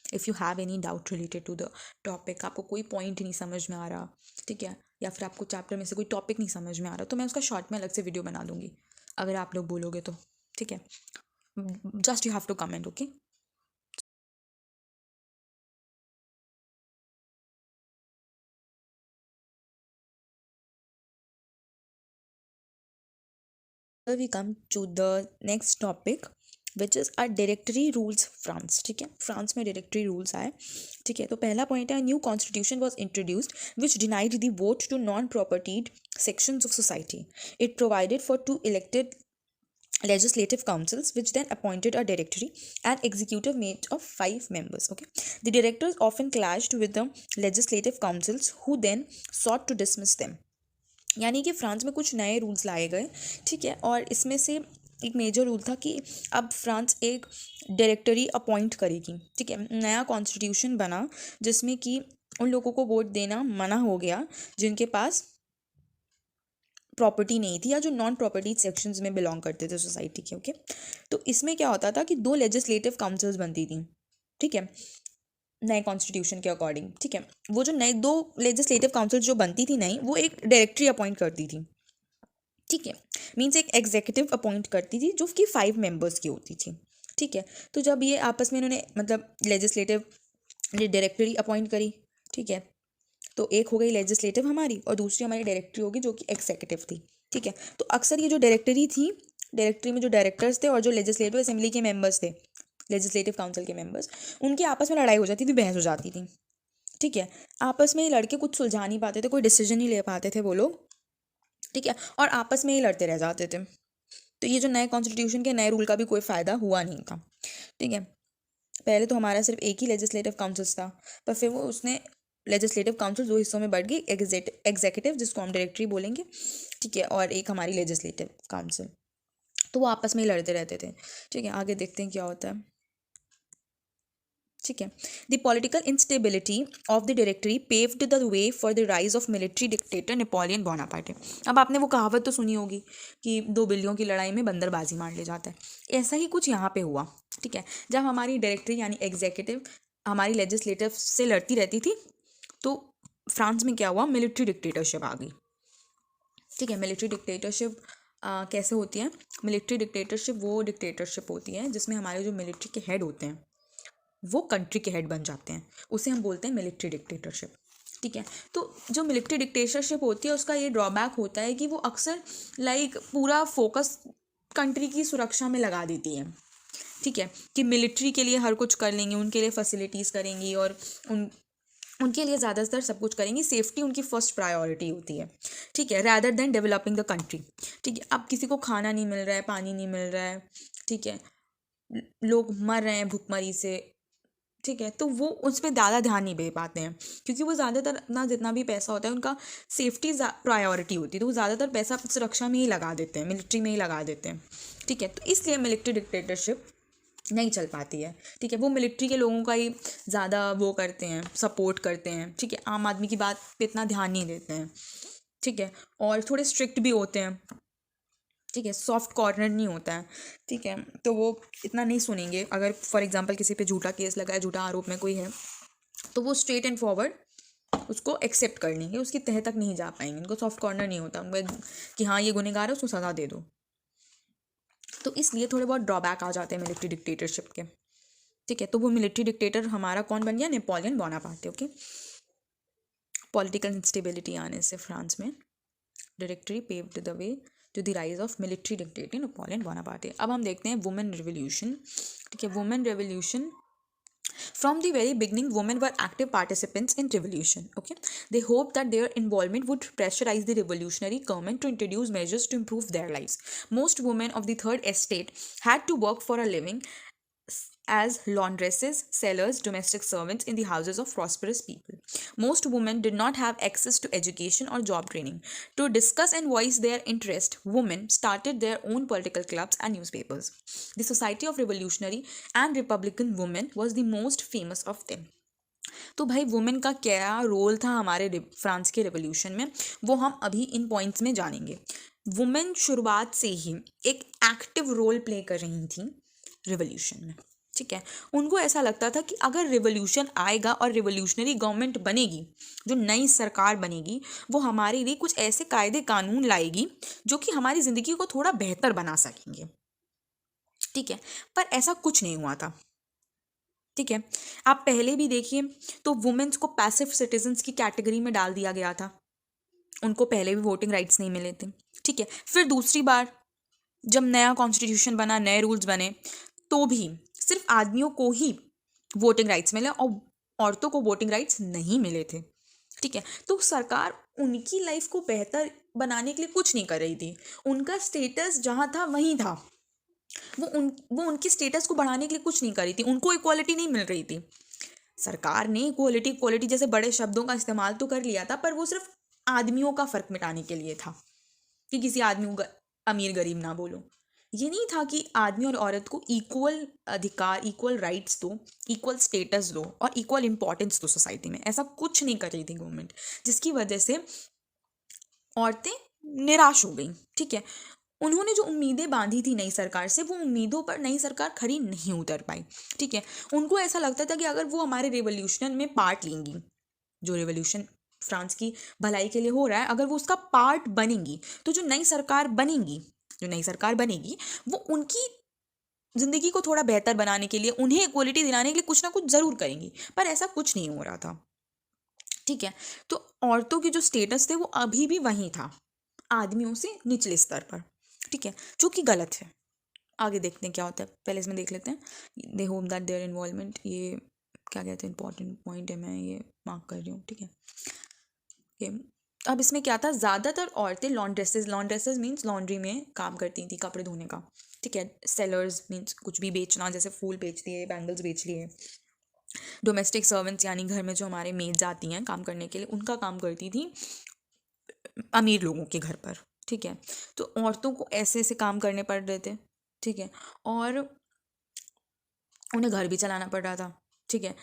if you have any doubt related to the topic, आपको कोई पॉइंट नहीं समझ में आ रहा, ठीक है, या फिर आपको चैप्टर में से कोई टॉपिक नहीं समझ में आ रहा, तो मैं उसका शॉर्ट में अलग से वीडियो बना दूंगी अगर आप लोग बोलोगे तो। ठीक है, just you have to comment. Okay, we come to the next topic which is a directory rules France. ठीक है, फ्रांस में डायरेक्टरी रूल्स आए। ठीक है, तो पहला पॉइंट है, new constitution was introduced which denied the vote to non propertied sections of society. It provided for 2 elected legislative councils which then appointed a directory and executive made of 5 members. Okay, the directors often clashed with the legislative councils who then sought to dismiss them. यानी कि France में कुछ नए rules लाए गए, ठीक है, और इसमें से एक मेजर रूल था कि अब फ्रांस एक डायरेक्टरी अपॉइंट करेगी, ठीक है। नया कॉन्स्टिट्यूशन बना जिसमें कि उन लोगों को वोट देना मना हो गया जिनके पास प्रॉपर्टी नहीं थी या जो नॉन प्रॉपर्टी सेक्शंस में बिलोंग करते थे सोसाइटी के। ओके, तो इसमें क्या होता था कि 2 लेजिस्लेटिव काउंसिल्स बनती थी, ठीक है, नए कॉन्स्टिट्यूशन के अकॉर्डिंग, ठीक है। वो जो नए 2 लेजिस्लेटिव काउंसिल जो बनती थी नई, वो एक डायरेक्टरी अपॉइंट करती थी, ठीक है, मीन्स एक एग्जीक्यूटिव अपॉइंट करती थी जो कि 5 मेंबर्स की होती थी, ठीक है। तो जब ये आपस में इन्होंने मतलब लेजिस्लेटिव डायरेक्टरी अपॉइंट करी, ठीक है, तो एक हो गई लेजिस्लेटिव हमारी और दूसरी हमारी डायरेक्टरी होगी जो कि एग्जीक्यूटिव थी, ठीक है। तो अक्सर ये जो डायरेक्टरी थी, डायरेक्टरी में जो डायरेक्टर्स थे और जो लेजिस्लेटिव असेंबली के मेंबर्स थे, लेजिस्लेटिव काउंसिल के मेंबर्स, उनकी आपस में लड़ाई हो जाती थी, बहस हो जाती थी, ठीक है। आपस में ही लड़के कुछ सुलझा नहीं पाते थे, कोई डिसीजन नहीं ले पाते थे वो लोग, ठीक है, और आपस में ही लड़ते रह जाते थे। तो ये जो नए कॉन्स्टिट्यूशन के नए रूल का भी कोई फ़ायदा हुआ नहीं था, ठीक है। पहले तो हमारा सिर्फ एक ही लेजिस्लेटिव काउंसिल्स था, पर फिर वो उसने लेजिस्लेटिव काउंसिल 2 हिस्सों में बढ़ गई, एग्जीक्यूटिव जिसको हम डायरेक्टरी बोलेंगे, ठीक है, और एक हमारी लेजिस्लेटिव काउंसिल। तो वो आपस में ही लड़ते रहते थे, ठीक है। आगे देखते हैं क्या होता है, ठीक है। The political instability of the directory paved the way for the rise of military dictator Napoleon Bonaparte. अब आपने वो कहावत तो सुनी होगी कि 2 बिल्लियों की लड़ाई में बंदर बाजी मार ले जाता है, ऐसा ही कुछ यहाँ पे हुआ, ठीक है। जब हमारी डायरेक्टरी यानी एग्जीक्यूटिव हमारी लेजिस्लेटिव से लड़ती रहती थी, तो फ्रांस में क्या हुआ, मिलिट्री डिक्टेटरशिप आ गई, ठीक है। मिलिट्री डिक्टेटरशिप कैसे होती है, मिलिट्री डिक्टेटरशिप वो डिक्टेटरशिप होती है जिसमें हमारे जो मिलिट्री के हेड होते हैं वो कंट्री के हेड बन जाते हैं, उसे हम बोलते हैं मिलिट्री डिक्टेटरशिप, ठीक है। तो जो मिलिट्री डिक्टेटरशिप होती है उसका ये ड्रॉबैक होता है कि वो अक्सर पूरा फोकस कंट्री की सुरक्षा में लगा देती है, ठीक है, कि मिलिट्री के लिए हर कुछ कर लेंगे, उनके लिए फैसिलिटीज़ करेंगी और उनके लिए ज़्यादातर सब कुछ करेंगी, सेफ्टी उनकी फर्स्ट प्रायोरिटी होती है, ठीक है, rather than developing the country, ठीक है। अब किसी को खाना नहीं मिल रहा है, पानी नहीं मिल रहा है, ठीक है, लोग मर रहे हैं भुखमरी से, ठीक है, तो वो उस पर ज़्यादा ध्यान नहीं दे पाते हैं क्योंकि वो ज़्यादातर अपना जितना भी पैसा होता है उनका सेफ्टी प्रायोरिटी होती है, तो वो ज़्यादातर पैसा सुरक्षा में ही लगा देते हैं, मिलिट्री में ही लगा देते हैं, ठीक है। तो इसलिए मिलिट्री डिक्टेटरशिप नहीं चल पाती है, ठीक है। वो मिलिट्री के लोगों का ही ज़्यादा वो करते हैं, सपोर्ट करते हैं, ठीक है, आम आदमी की बात पे इतना ध्यान नहीं देते हैं, ठीक है, और थोड़े स्ट्रिक्ट भी होते हैं, ठीक है, सॉफ्ट कॉर्नर नहीं होता है, ठीक है। तो वो इतना नहीं सुनेंगे, अगर फॉर एग्जांपल किसी पे झूठा केस लगा है, झूठा आरोप में कोई है, तो वो स्ट्रेट एंड फॉरवर्ड उसको एक्सेप्ट कर लेंगे, उसकी तह तक नहीं जा पाएंगे, उनको सॉफ्ट कॉर्नर नहीं होता उनको कि हाँ ये गुनहगार है उसको सज़ा दे दो। तो इसलिए थोड़े बहुत ड्रॉबैक आ जाते हैं मिलिट्री डिक्टेटरशिप के, ठीक है। तो वो मिलिट्री डिक्टेटर हमारा कौन बन गया, Napoleon Bonaparte, okay. Political instability आने से फ्रांस में directory paved the way to the rise of military dictator Napoleon Bonaparte. अब हम देखते हैं वुमेन रिवोल्यूशन, ठीक है। Women revolution, from the very beginning, women were active participants in revolution. Okay, they hoped that their involvement would pressurize the revolutionary government to introduce measures to improve their lives. Most women of the Third Estate had to work for a living as laundresses, sellers, domestic servants in the houses of prosperous people. Most women did not have access to education or job training. To discuss and voice their interest, women started their own political clubs and newspapers. The Society of Revolutionary and Republican Women was the most famous of them. तो भाई women का क्या role था हमारे France के revolution में, वो हम अभी इन पॉइंट्स में जानेंगे। वुमेन शुरुआत से ही एक एक्टिव रोल प्ले कर रही थी रिवोल्यूशन में, ठीक है। उनको ऐसा लगता था कि अगर रिवोल्यूशन आएगा और रिवोल्यूशनरी गवर्नमेंट बनेगी, जो नई सरकार बनेगी, वो हमारे लिए कुछ ऐसे कायदे कानून लाएगी जो कि हमारी ज़िंदगी को थोड़ा बेहतर बना सकेंगे, ठीक है। पर ऐसा कुछ नहीं हुआ था, ठीक है। आप पहले भी देखिए तो वुमेन्स को पैसिव सिटीजन्स की कैटेगरी में डाल दिया गया था, उनको पहले भी वोटिंग राइट्स नहीं मिले थे, ठीक है। फिर दूसरी बार जब नया कॉन्स्टिट्यूशन बना, नए रूल्स बने, तो भी सिर्फ आदमियों को ही वोटिंग राइट्स मिले और औरतों को वोटिंग राइट्स नहीं मिले थे, ठीक है। तो सरकार उनकी लाइफ को बेहतर बनाने के लिए कुछ नहीं कर रही थी, उनका स्टेटस जहाँ था वहीं था, वो उनकी स्टेटस को बढ़ाने के लिए कुछ नहीं करी थी, उनको इक्वालिटी नहीं मिल रही थी। सरकार ने इक्वालिटी इक्वालिटी जैसे बड़े शब्दों का इस्तेमाल तो कर लिया था, पर वो सिर्फ आदमियों का फर्क मिटाने के लिए था कि किसी आदमी को अमीर गरीब ना बोलो। ये नहीं था कि आदमी और औरत को इक्वल अधिकार, इक्वल राइट्स दो, इक्वल स्टेटस दो और इक्वल इंपॉर्टेंस दो सोसाइटी में। ऐसा कुछ नहीं कर रही थी गवर्नमेंट, जिसकी वजह से औरतें निराश हो गई। ठीक है, उन्होंने जो उम्मीदें बांधी थी नई सरकार से, वो उम्मीदों पर नई सरकार खरी नहीं उतर पाई। ठीक है, उनको ऐसा लगता था कि अगर वो हमारे रेवोल्यूशन में पार्ट लेंगी, जो रेवोल्यूशन फ्रांस की भलाई के लिए हो रहा है, अगर वो उसका पार्ट बनेंगी, तो जो नई सरकार बनेगी वो उनकी जिंदगी को थोड़ा बेहतर बनाने के लिए, उन्हें इक्वलिटी दिलाने के लिए कुछ ना कुछ जरूर करेंगी। पर ऐसा कुछ नहीं हो रहा था। ठीक है, तो औरतों की जो स्टेटस थे वो अभी भी वहीं था, आदमियों से निचले स्तर पर। ठीक है, जो कि गलत है। आगे देखते हैं क्या होता है, पहले इसमें देख लेते हैं। They hope that their involvement, ये क्या कहते हैं, इंपॉर्टेंट पॉइंट है, मैं ये मार्क कर रही हूँ। ठीक है, अब इसमें क्या था, ज़्यादातर औरतें लॉन्ड्रेसेस मीन्स लॉन्ड्री में काम करती थी, कपड़े धोने का। ठीक है, सेलर्स मीन्स कुछ भी बेचना, जैसे फूल बेच दिए, बैंगल्स बेच लिए। डोमेस्टिक सर्वेंट्स यानी घर में जो हमारे मेड्स आती हैं काम करने के लिए, उनका काम करती थी अमीर लोगों के घर पर। ठीक है, तो औरतों को ऐसे ऐसे काम करने पड़ रहे थे। ठीक है, और उन्हें घर भी चलाना पड़ रहा था। ठीक है,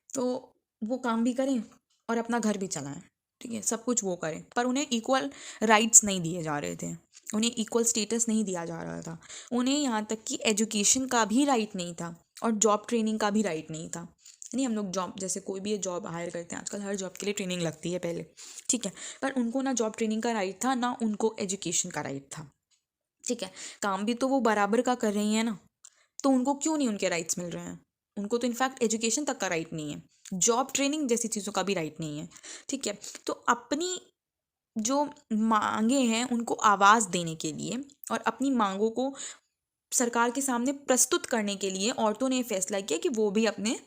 तो वो काम भी करें और अपना घर भी चलाएं। ठीक है, सब कुछ वो करें, पर उन्हें इक्वल राइट्स नहीं दिए जा रहे थे, उन्हें इक्वल स्टेटस नहीं दिया जा रहा था। उन्हें यहाँ तक कि एजुकेशन का भी राइट नहीं था और जॉब ट्रेनिंग का भी राइट नहीं था। नहीं, हम लोग जॉब, जैसे कोई भी जॉब हायर करते हैं आजकल, हर जॉब के लिए ट्रेनिंग लगती है पहले। ठीक है, पर उनको ना जॉब ट्रेनिंग का राइट था, ना उनको एजुकेशन का राइट था। ठीक है, काम भी तो वो बराबर का कर रही हैं ना, तो उनको क्यों नहीं उनके राइट्स मिल रहे हैं? उनको तो इनफैक्ट एजुकेशन तक का राइट नहीं है, जॉब ट्रेनिंग जैसी चीज़ों का भी राइट नहीं है। ठीक है, तो अपनी जो मांगे हैं उनको आवाज़ देने के लिए और अपनी मांगों को सरकार के सामने प्रस्तुत करने के लिए औरतों ने फैसला किया कि वो भी अपने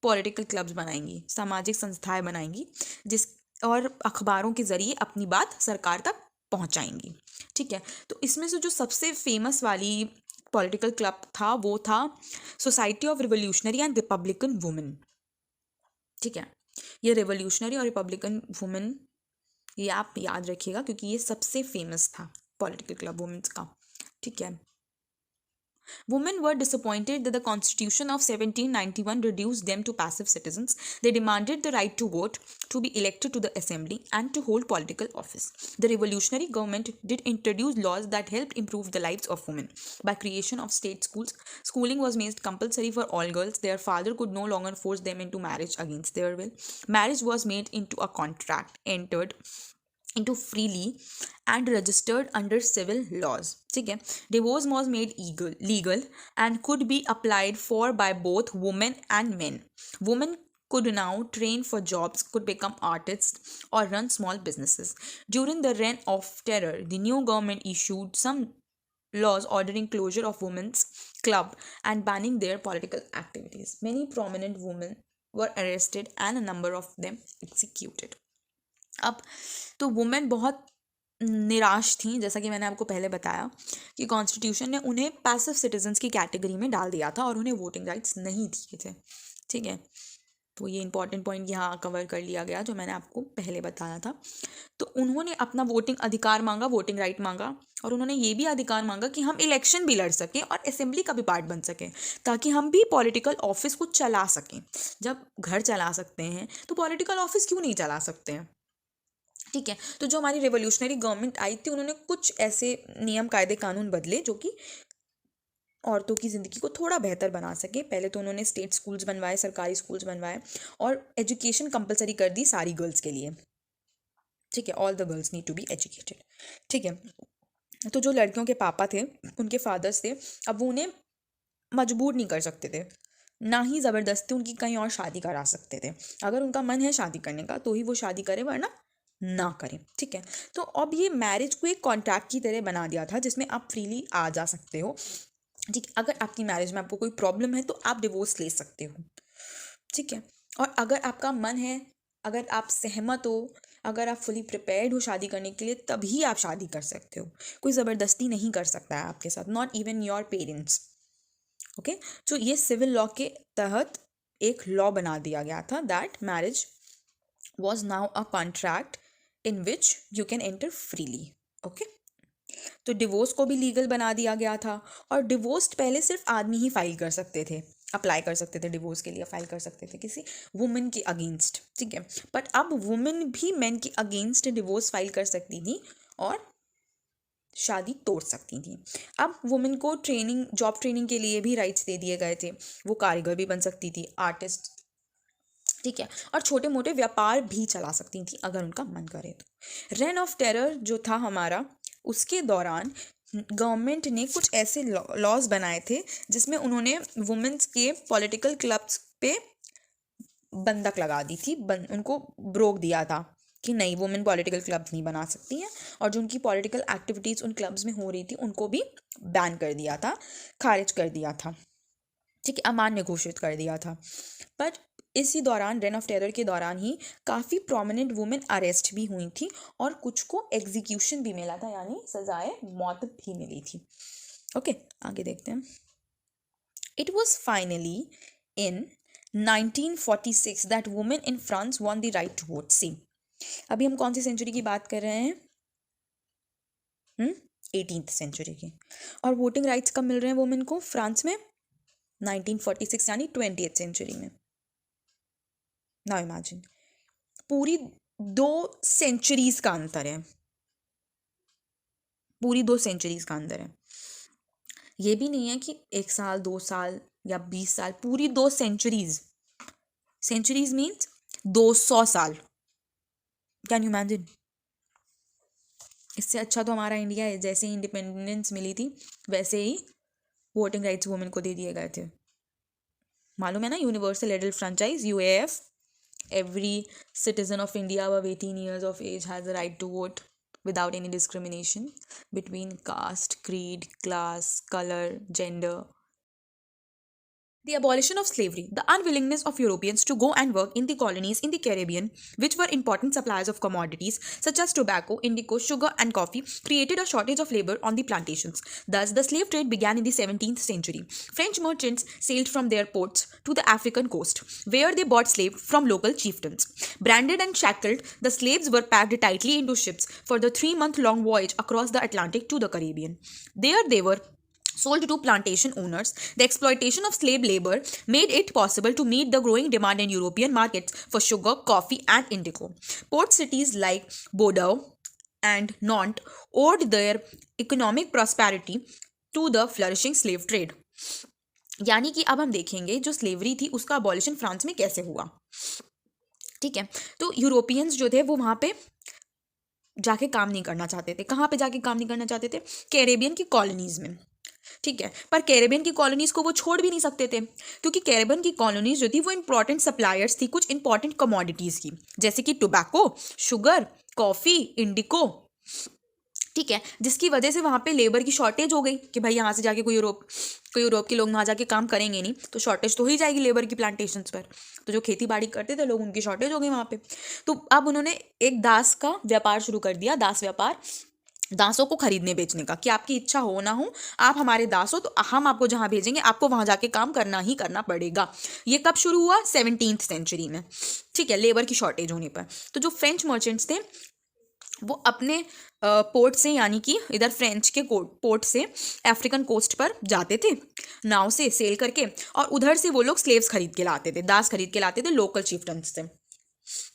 पॉलिटिकल क्लब्स बनाएंगी, सामाजिक संस्थाएं बनाएंगी, जिस और अखबारों के जरिए अपनी बात सरकार तक पहुंचाएंगी। ठीक है, तो इसमें से जो सबसे फेमस वाली पॉलिटिकल क्लब था वो था society of revolutionary and Republican women. ठीक है, ये रिवोल्यूशनरी और रिपब्लिकन वुमेन, ये आप याद रखिएगा क्योंकि ये सबसे फेमस था पॉलिटिकल क्लब वुमेन्स का। ठीक है, women were disappointed that the Constitution of 1791 reduced them to passive citizens. They demanded the right to vote, to be elected to the assembly, and to hold political office. The revolutionary government did introduce laws that helped improve the lives of women. By creation of state schools, schooling was made compulsory for all girls. Their father could no longer force them into marriage against their will. Marriage was made into a contract entered into freely and registered under civil laws. ठीक है, divorce was made legal and could be applied for by both women and men. Women could now train for jobs, could become artists or run small businesses. During the reign of terror, the new government issued some laws ordering closure of women's club and banning their political activities. Many prominent women were arrested and a number of them executed. अब तो women बहुत निराश थी, जैसा कि मैंने आपको पहले बताया कि कॉन्स्टिट्यूशन ने उन्हें पैसिव सिटीजन्स की कैटेगरी में डाल दिया था और उन्हें वोटिंग राइट्स नहीं दिए थे। ठीक है, तो ये इंपॉर्टेंट पॉइंट यहाँ कवर कर लिया गया जो मैंने आपको पहले बताया था। तो उन्होंने अपना वोटिंग अधिकार मांगा, वोटिंग राइट मांगा, और उन्होंने ये भी अधिकार मांगा कि हम इलेक्शन भी लड़ सकें और असेंबली का भी पार्ट बन सकें, ताकि हम भी पॉलिटिकल ऑफिस को चला सकें। जब घर चला सकते हैं तो पॉलिटिकल ऑफिस क्यों नहीं चला सकते हैं? ठीक है, तो जो हमारी रेवोल्यूशनरी गवर्नमेंट आई थी उन्होंने कुछ ऐसे नियम कायदे कानून बदले जो कि औरतों की ज़िंदगी को थोड़ा बेहतर बना सके। पहले तो उन्होंने स्टेट स्कूल्स बनवाए, सरकारी स्कूल्स बनवाए और एजुकेशन कंपलसरी कर दी सारी गर्ल्स के लिए। ठीक है, all the girls need to be educated. ठीक है, तो जो लड़कियों के पापा थे, उनके फादर्स थे, अब वो उन्हें मजबूर नहीं कर सकते थे, ना ही ज़बरदस्ती उनकी कहीं और शादी करा सकते थे। अगर उनका मन है शादी करने का तो ही वो शादी करे, वरना ना करें। ठीक है, तो अब ये मैरिज को एक कॉन्ट्रैक्ट की तरह बना दिया था जिसमें आप फ्रीली आ जा सकते हो। ठीक, अगर आपकी मैरिज में आपको कोई प्रॉब्लम है तो आप डिवोर्स ले सकते हो। ठीक है, और अगर आपका मन है, अगर आप सहमत हो, अगर आप फुली प्रिपेयर्ड हो शादी करने के लिए, तभी आप शादी कर सकते हो। कोई ज़बरदस्ती नहीं कर सकता है आपके साथ, not even your parents. Okay, तो ये सिविल लॉ के तहत एक लॉ बना दिया गया था that marriage was now a contract in which you can enter freely. Okay, तो डिवोर्स को भी लीगल बना दिया गया था, और डिवोर्स पहले सिर्फ आदमी ही फाइल कर सकते थे, अप्लाई कर सकते थे डिवोर्स के लिए, फाइल कर सकते थे किसी वुमेन के अगेंस्ट, ठीक है। बट अब वुमेन भी मैन के अगेंस्ट डिवोर्स फाइल कर सकती थी और शादी तोड़ सकती थी। अब वुमेन को ट्रेनिंग, जॉब ट्रेनिंग के लिए भी राइट्स दे दिए गए थे। वो कारीगर भी बन सकती थी, आर्टिस्ट, ठीक है, और छोटे मोटे व्यापार भी चला सकती थी अगर उनका मन करे तो। रेन ऑफ टेरर जो था हमारा, उसके दौरान गवर्नमेंट ने कुछ ऐसे लॉज बनाए थे जिसमें उन्होंने वुमेन्स के पॉलिटिकल क्लब्स पे बंधक लगा दी थी, उनको रोक दिया था कि नहीं, वुमेन पॉलिटिकल क्लब्स नहीं बना सकती हैं, और जो उनकी पॉलिटिकल एक्टिविटीज़ उन क्लब्स में हो रही थी उनको भी बैन कर दिया था, खारिज कर दिया था, ठीक है, अमान्य घोषित कर दिया था। बट इसी दौरान, रेन ऑफ टेरर के दौरान ही काफ़ी प्रोमिनेंट वुमेन अरेस्ट भी हुई थी और कुछ को एग्जीक्यूशन भी मिला था, यानी सजाए मौत भी मिली थी। ओके, आगे देखते हैं। It was finally in 1946 that women in France won the right to vote. See, अभी हम कौन सी सेंचुरी की बात कर रहे हैं? 18th सेंचुरी की। और वोटिंग राइट्स कब मिल रहे हैं वुमेन को फ्रांस में? 1946, यानी 20th सेंचुरी में। नाउ इमेजिन, पूरी 2 सेंचुरीज का अंतर है, पूरी 2 सेंचुरीज का अंतर है। ये भी नहीं है कि 1 साल 2 साल या 20 साल, पूरी 2 सेंचुरीज। सेंचुरीज मीन्स 200 साल। Can you imagine? इससे अच्छा तो हमारा इंडिया है, जैसे ही इंडिपेंडेंस मिली थी वैसे ही वोटिंग राइट्स वुमेन को दे दिए गए थे। मालूम है ना, universal adult franchise, UAF, every citizen of India above 18 years of age has the right to vote without any discrimination between caste, creed, class, color, gender. The abolition of slavery, the unwillingness of Europeans to go and work in the colonies in the Caribbean, which were important suppliers of commodities such as tobacco, indigo, sugar, and coffee, created a shortage of labor on the plantations. Thus, the slave trade began in the 17th century. French merchants sailed from their ports to the African coast, where they bought slaves from local chieftains. Branded and shackled, the slaves were packed tightly into ships for the 3-month-long voyage across the Atlantic to the Caribbean. There they were sold to plantation owners. The exploitation of slave labor made it possible to meet the growing demand in European markets for sugar, coffee, and indigo. Port cities like Bordeaux and Nantes owed their economic prosperity to the flourishing slave trade. यानी कि अब हम देखेंगे जो slavery थी उसका abolition France में कैसे हुआ, ठीक है। तो यूरोपियंस जो थे वो वहाँ पे जाके काम नहीं करना चाहते थे। कहाँ पे जाके काम नहीं करना चाहते थे? कैरेबियन की कॉलोनीज में, ठीक है। पर कैरेबियन की कॉलोनीज को वो छोड़ भी नहीं सकते थे, क्योंकि कैरेबियन की कॉलोनीज जो थी वो इंपॉर्टेंट सप्लायर्स थी कुछ इंपॉर्टेंट कमोडिटीज़ की, जैसे कि टोबैको, शुगर, कॉफ़ी, इंडिको, ठीक है, जिसकी वजह से वहाँ पे लेबर की शॉर्टेज हो गई कि भाई यहाँ से जाके कोई यूरोप के लोग वहाँ जाके काम करेंगे नहीं, तो शॉर्टेज तो हो ही जाएगी लेबर की प्लांटेशंस पर। तो जो खेती बाड़ी करते थे लोग, उनकी शॉर्टेज हो गई वहाँ पे। तो अब उन्होंने एक दास का व्यापार शुरू कर दिया, दास व्यापार, दासों को खरीदने बेचने का, कि आपकी इच्छा हो ना हो, आप हमारे दास हो तो हम आपको जहाँ भेजेंगे आपको वहाँ जाके काम करना ही करना पड़ेगा। ये कब शुरू हुआ? 17th सेंचुरी में, ठीक है, लेबर की शॉर्टेज होने पर। तो जो फ्रेंच मर्चेंट्स थे वो अपने पोर्ट से, यानी कि इधर फ्रेंच के पोर्ट से अफ्रीकन कोस्ट पर जाते थे नाव से सेल करके, और उधर से वो लोग स्लेव्स खरीद के लाते थे, दास खरीद के लाते थे लोकल चिफ्टन्स से,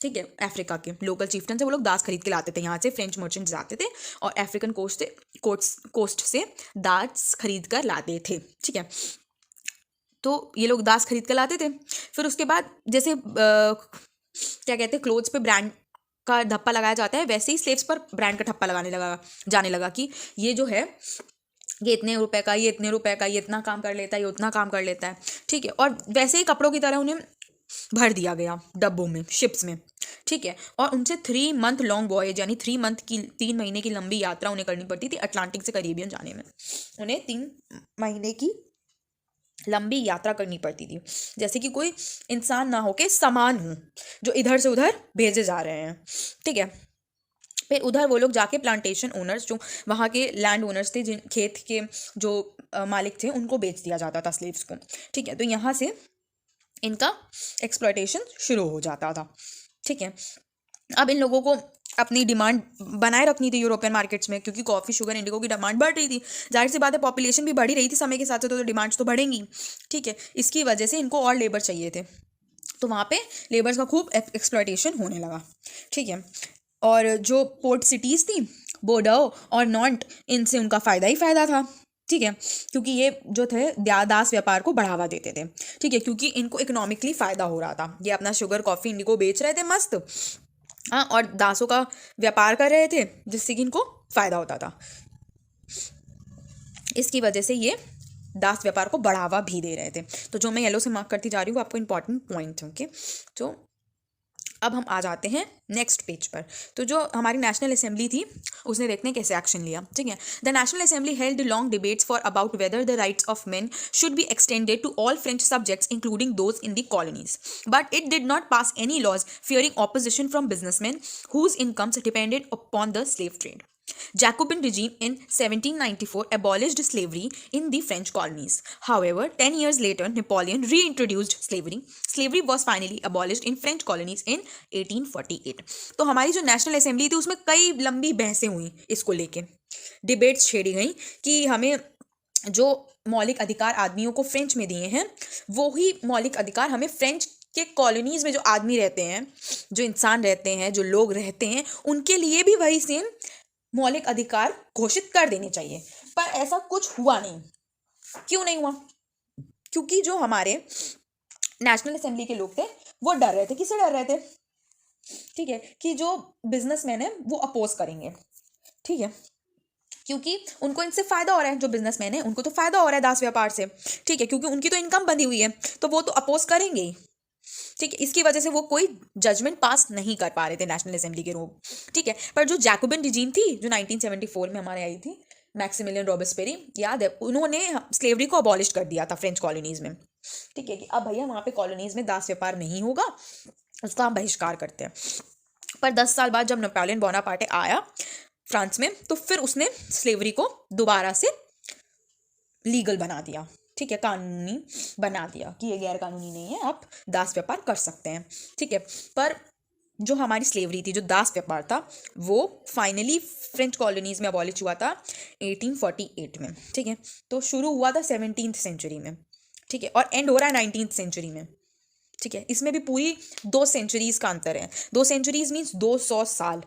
ठीक है, अफ्रीका के लोकल चिफ्टन से वो लोग दास खरीद के लाते थे। यहाँ से फ्रेंच मर्चेंट्स जाते थे और अफ्रीकन कोस्ट से दास खरीद कर लाते थे, ठीक है। तो ये लोग दास खरीद कर लाते थे। फिर उसके बाद जैसे क्या कहते हैं, क्लोथ्स पे ब्रांड का धप्पा लगाया जाता है, वैसे ही स्लेव्स पर ब्रांड का ठप्पा जाने लगा कि ये जो है ये इतने रुपए का, ये इतने रुपए का, ये इतना काम कर लेता है, ये उतना काम कर लेता है, ठीक है। और वैसे ही कपड़ों की तरह उन्हें भर दिया गया डब्बों में, शिप्स में, ठीक है। और उनसे 3 month लॉन्ग वॉयज, यानी 3 महीने की लंबी यात्रा उन्हें करनी पड़ती थी अटलांटिक से कैरेबियन जाने में। उन्हें 3 महीने की लंबी यात्रा करनी पड़ती थी, जैसे कि कोई इंसान ना हो के सामान हो जो इधर से उधर भेजे जा रहे हैं, ठीक है। फिर उधर वो लोग जाके प्लांटेशन ओनर्स, जो वहाँ के लैंड ओनर्स थे, जिन खेत के जो मालिक थे, उनको बेच दिया जाता था स्लेव्स को, ठीक है। तो यहाँ से इनका एक्सप्लॉयटेशन शुरू हो जाता था, ठीक है। अब इन लोगों को अपनी डिमांड बनाए रखनी थी यूरोपियन मार्केट्स में, क्योंकि कॉफ़ी, शुगर, इंडिगो की डिमांड बढ़ रही थी। जाहिर सी बात है, पॉपुलेशन भी बढ़ी रही थी समय के साथ साथ, तो डिमांड्स तो बढ़ेंगी, ठीक है। इसकी वजह से इनको और लेबर चाहिए थे, तो वहाँ पे लेबर्स का खूब एक्सप्लॉयटेशन होने लगा, ठीक है। और जो पोर्ट सिटीज़ थी बोर्डो और नॉन्ट, इनसे उनका फ़ायदा ही फ़ायदा था, ठीक है, क्योंकि ये जो थे दास व्यापार को बढ़ावा देते थे, ठीक है, क्योंकि इनको इकोनॉमिकली फ़ायदा हो रहा था। ये अपना शुगर, कॉफ़ी, इंडिगो बेच रहे थे मस्त, हाँ, और दासों का व्यापार कर रहे थे, जिससे कि इनको फ़ायदा होता था। इसकी वजह से ये दास व्यापार को बढ़ावा भी दे रहे थे। तो जो मैं येलो से मार्क करती जा रही हूँ, वो आपको इंपॉर्टेंट पॉइंट है, ओके। तो अब हम आ जाते हैं नेक्स्ट पेज पर। तो जो हमारी नेशनल असेंबली थी, उसने देखते हैं कैसे एक्शन लिया, ठीक है। The national assembly held long debates for about whether the rights of men should be extended to all French subjects including those in the colonies, but it did not pass any laws fearing opposition from businessmen whose incomes depended upon the slave trade. Jacobin regime in 1794 abolished slavery in the French colonies. However, 10 years later, Napoleon reintroduced slavery. Slavery was finally abolished in French colonies in 1848. तो हमारी जो national assembly थी, उसमें कई लंबी बहसें हुई इसको लेके, डिबेट्स छेड़ी गई कि हमें जो मौलिक अधिकार आदमियों को फ्रेंच में दिए हैं, वो ही मौलिक अधिकार हमें फ्रेंच के कॉलोनीज में जो आदमी रहते हैं, जो इंसान रहते हैं, जो लोग रहते हैं, उनके लिए भी वही सेम मौलिक अधिकार घोषित कर देने चाहिए। पर ऐसा कुछ हुआ नहीं। क्यों नहीं हुआ? क्योंकि जो हमारे नेशनल असेंबली के लोग थे, वो डर रहे थे। किससे डर रहे थे? ठीक है, कि जो बिजनेसमैन है वो अपोज करेंगे, ठीक है, क्योंकि उनको इनसे फायदा हो रहा है। जो बिजनेसमैन है उनको तो फायदा हो रहा है दास व्यापार से, ठीक है, क्योंकि उनकी तो इनकम बंधी हुई है, तो वो तो अपोज करेंगे ही, ठीक है। इसकी वजह से वो कोई जजमेंट पास नहीं कर पा रहे थे नेशनल असेंबली के लोग, ठीक है। पर जो जैकोबिन रिजीम थी, जो 1974 में हमारे आई थी, मैक्सिमिलियन रॉबेस्पेरी, याद है, उन्होंने स्लेवरी को अबॉलिश कर दिया था फ्रेंच कॉलोनीज में, ठीक है, कि अब भैया वहाँ पे कॉलोनीज में दास व्यापार नहीं होगा, उसका हम बहिष्कार करते हैं। पर 10 साल बाद जब नेपोलियन बोनापार्टे आया फ्रांस में, तो फिर उसने स्लेवरी को दोबारा से लीगल बना दिया, ठीक है, कानूनी बना दिया कि ये गैर कानूनी नहीं है, आप दास व्यापार कर सकते हैं, ठीक है। पर जो हमारी स्लेवरी थी, जो दास व्यापार था, वो फाइनली फ्रेंच कॉलोनीज में अबॉलिश हुआ था 1848 में, ठीक है। तो शुरू हुआ था 17th सेंचुरी में, ठीक है, और एंड हो रहा है 19th सेंचुरी में, ठीक है। इसमें भी पूरी 2 सेंचुरीज का अंतर है। 2 सेंचुरीज मीन्स 200 साल,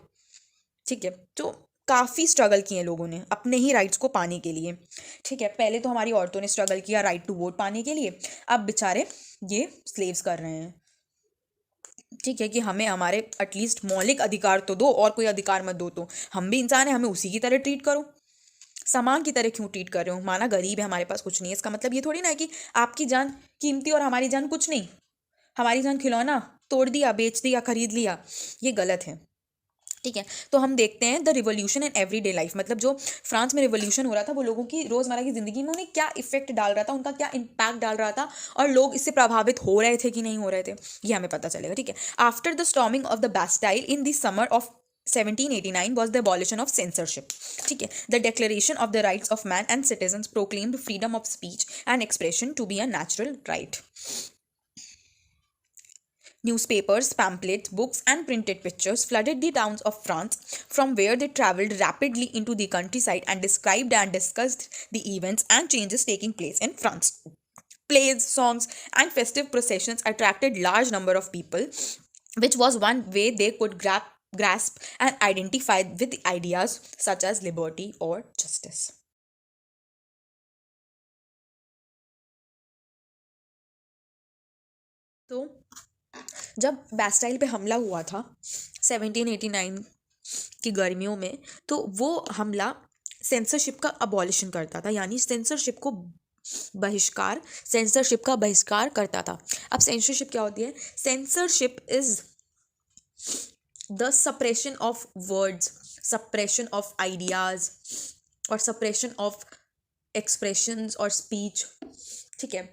ठीक है। तो काफ़ी स्ट्रगल किए लोगों ने अपने ही राइट्स को पाने के लिए, ठीक है। पहले तो हमारी औरतों ने स्ट्रगल किया राइट टू वोट पाने के लिए, अब बेचारे ये स्लेव्स कर रहे हैं, ठीक है, कि हमें हमारे एटलीस्ट मौलिक अधिकार तो दो, और कोई अधिकार मत दो, तो हम भी इंसान है, हमें उसी की तरह ट्रीट करो। सामान की तरह क्यों ट्रीट कर रहे हो? माना गरीब है, हमारे पास कुछ नहीं है, इसका मतलब ये थोड़ी ना है कि आपकी जान कीमती और हमारी जान कुछ नहीं। हमारी जान खिलौना तोड़ दिया, बेच दिया, खरीद लिया, ये गलत है, ठीक है। तो हम देखते हैं the revolution in everyday life, मतलब जो फ्रांस में रिवोल्यूशन हो रहा था, वो लोगों की रोज़मर्रा की ज़िंदगी में उन्हें क्या इफेक्ट डाल रहा था, उनका क्या इम्पैक्ट डाल रहा था, और लोग इससे प्रभावित हो रहे थे कि नहीं हो रहे थे, ये हमें पता चलेगा, ठीक है। After the storming of the Bastille in the summer of 1789 was the abolition of censorship, ठीक है। The Declaration of the Rights of Man and Citizens proclaimed freedom of speech and expression to be a natural right. Newspapers, pamphlets, books, and printed pictures flooded the towns of France, from where they traveled rapidly into the countryside and described and discussed the events and changes taking place in France. Plays, songs, and festive processions attracted large number of people, which was one way they could grasp and identify with ideas such as liberty or justice. तो जब बैस्टाइल पे हमला हुआ था 1789 की गर्मियों में, तो वो हमला सेंसरशिप का अबॉलिशन करता था, यानी सेंसरशिप का बहिष्कार करता था। अब सेंसरशिप क्या होती है? Censorship is the suppression of words, suppression of ideas, और सप्रेशन ऑफ एक्सप्रेशंस और स्पीच ठीक है।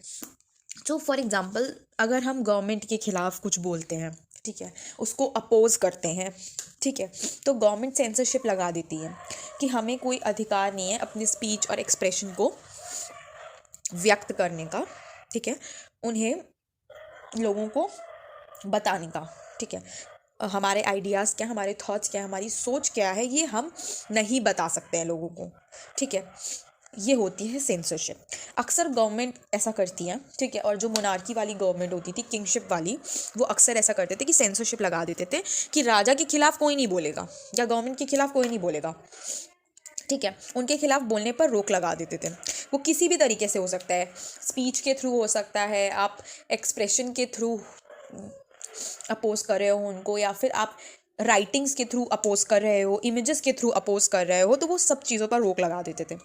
तो फॉर एग्जांपल अगर हम गवर्नमेंट के खिलाफ कुछ बोलते हैं, ठीक है, उसको अपोज करते हैं, ठीक है, तो गवर्नमेंट सेंसरशिप लगा देती है कि हमें कोई अधिकार नहीं है अपनी स्पीच और एक्सप्रेशन को व्यक्त करने का, ठीक है, उन्हें लोगों को बताने का, ठीक है, हमारे आइडियाज़ क्या, हमारे थॉट्स क्या, हमारी सोच क्या है, ये हम नहीं बता सकते हैं लोगों को, ठीक है। ये होती है सेंसरशिप। अक्सर गवर्नमेंट ऐसा करती है, ठीक है, और जो मोनार्की वाली गवर्नमेंट होती थी, किंगशिप वाली, वो अक्सर ऐसा करते थे कि सेंसरशिप लगा देते थे कि राजा के खिलाफ कोई नहीं बोलेगा या गवर्नमेंट के खिलाफ कोई नहीं बोलेगा, ठीक है, उनके खिलाफ बोलने पर रोक लगा देते थे। वो किसी भी तरीके से हो सकता है, स्पीच के थ्रू हो सकता है, आप एक्सप्रेशन के थ्रू अपोज कर रहे हो उनको, या फिर आप राइटिंग्स के थ्रू अपोज कर रहे हो, इमेजेस के थ्रू अपोज कर रहे हो, तो वो सब चीज़ों पर रोक लगा देते थे।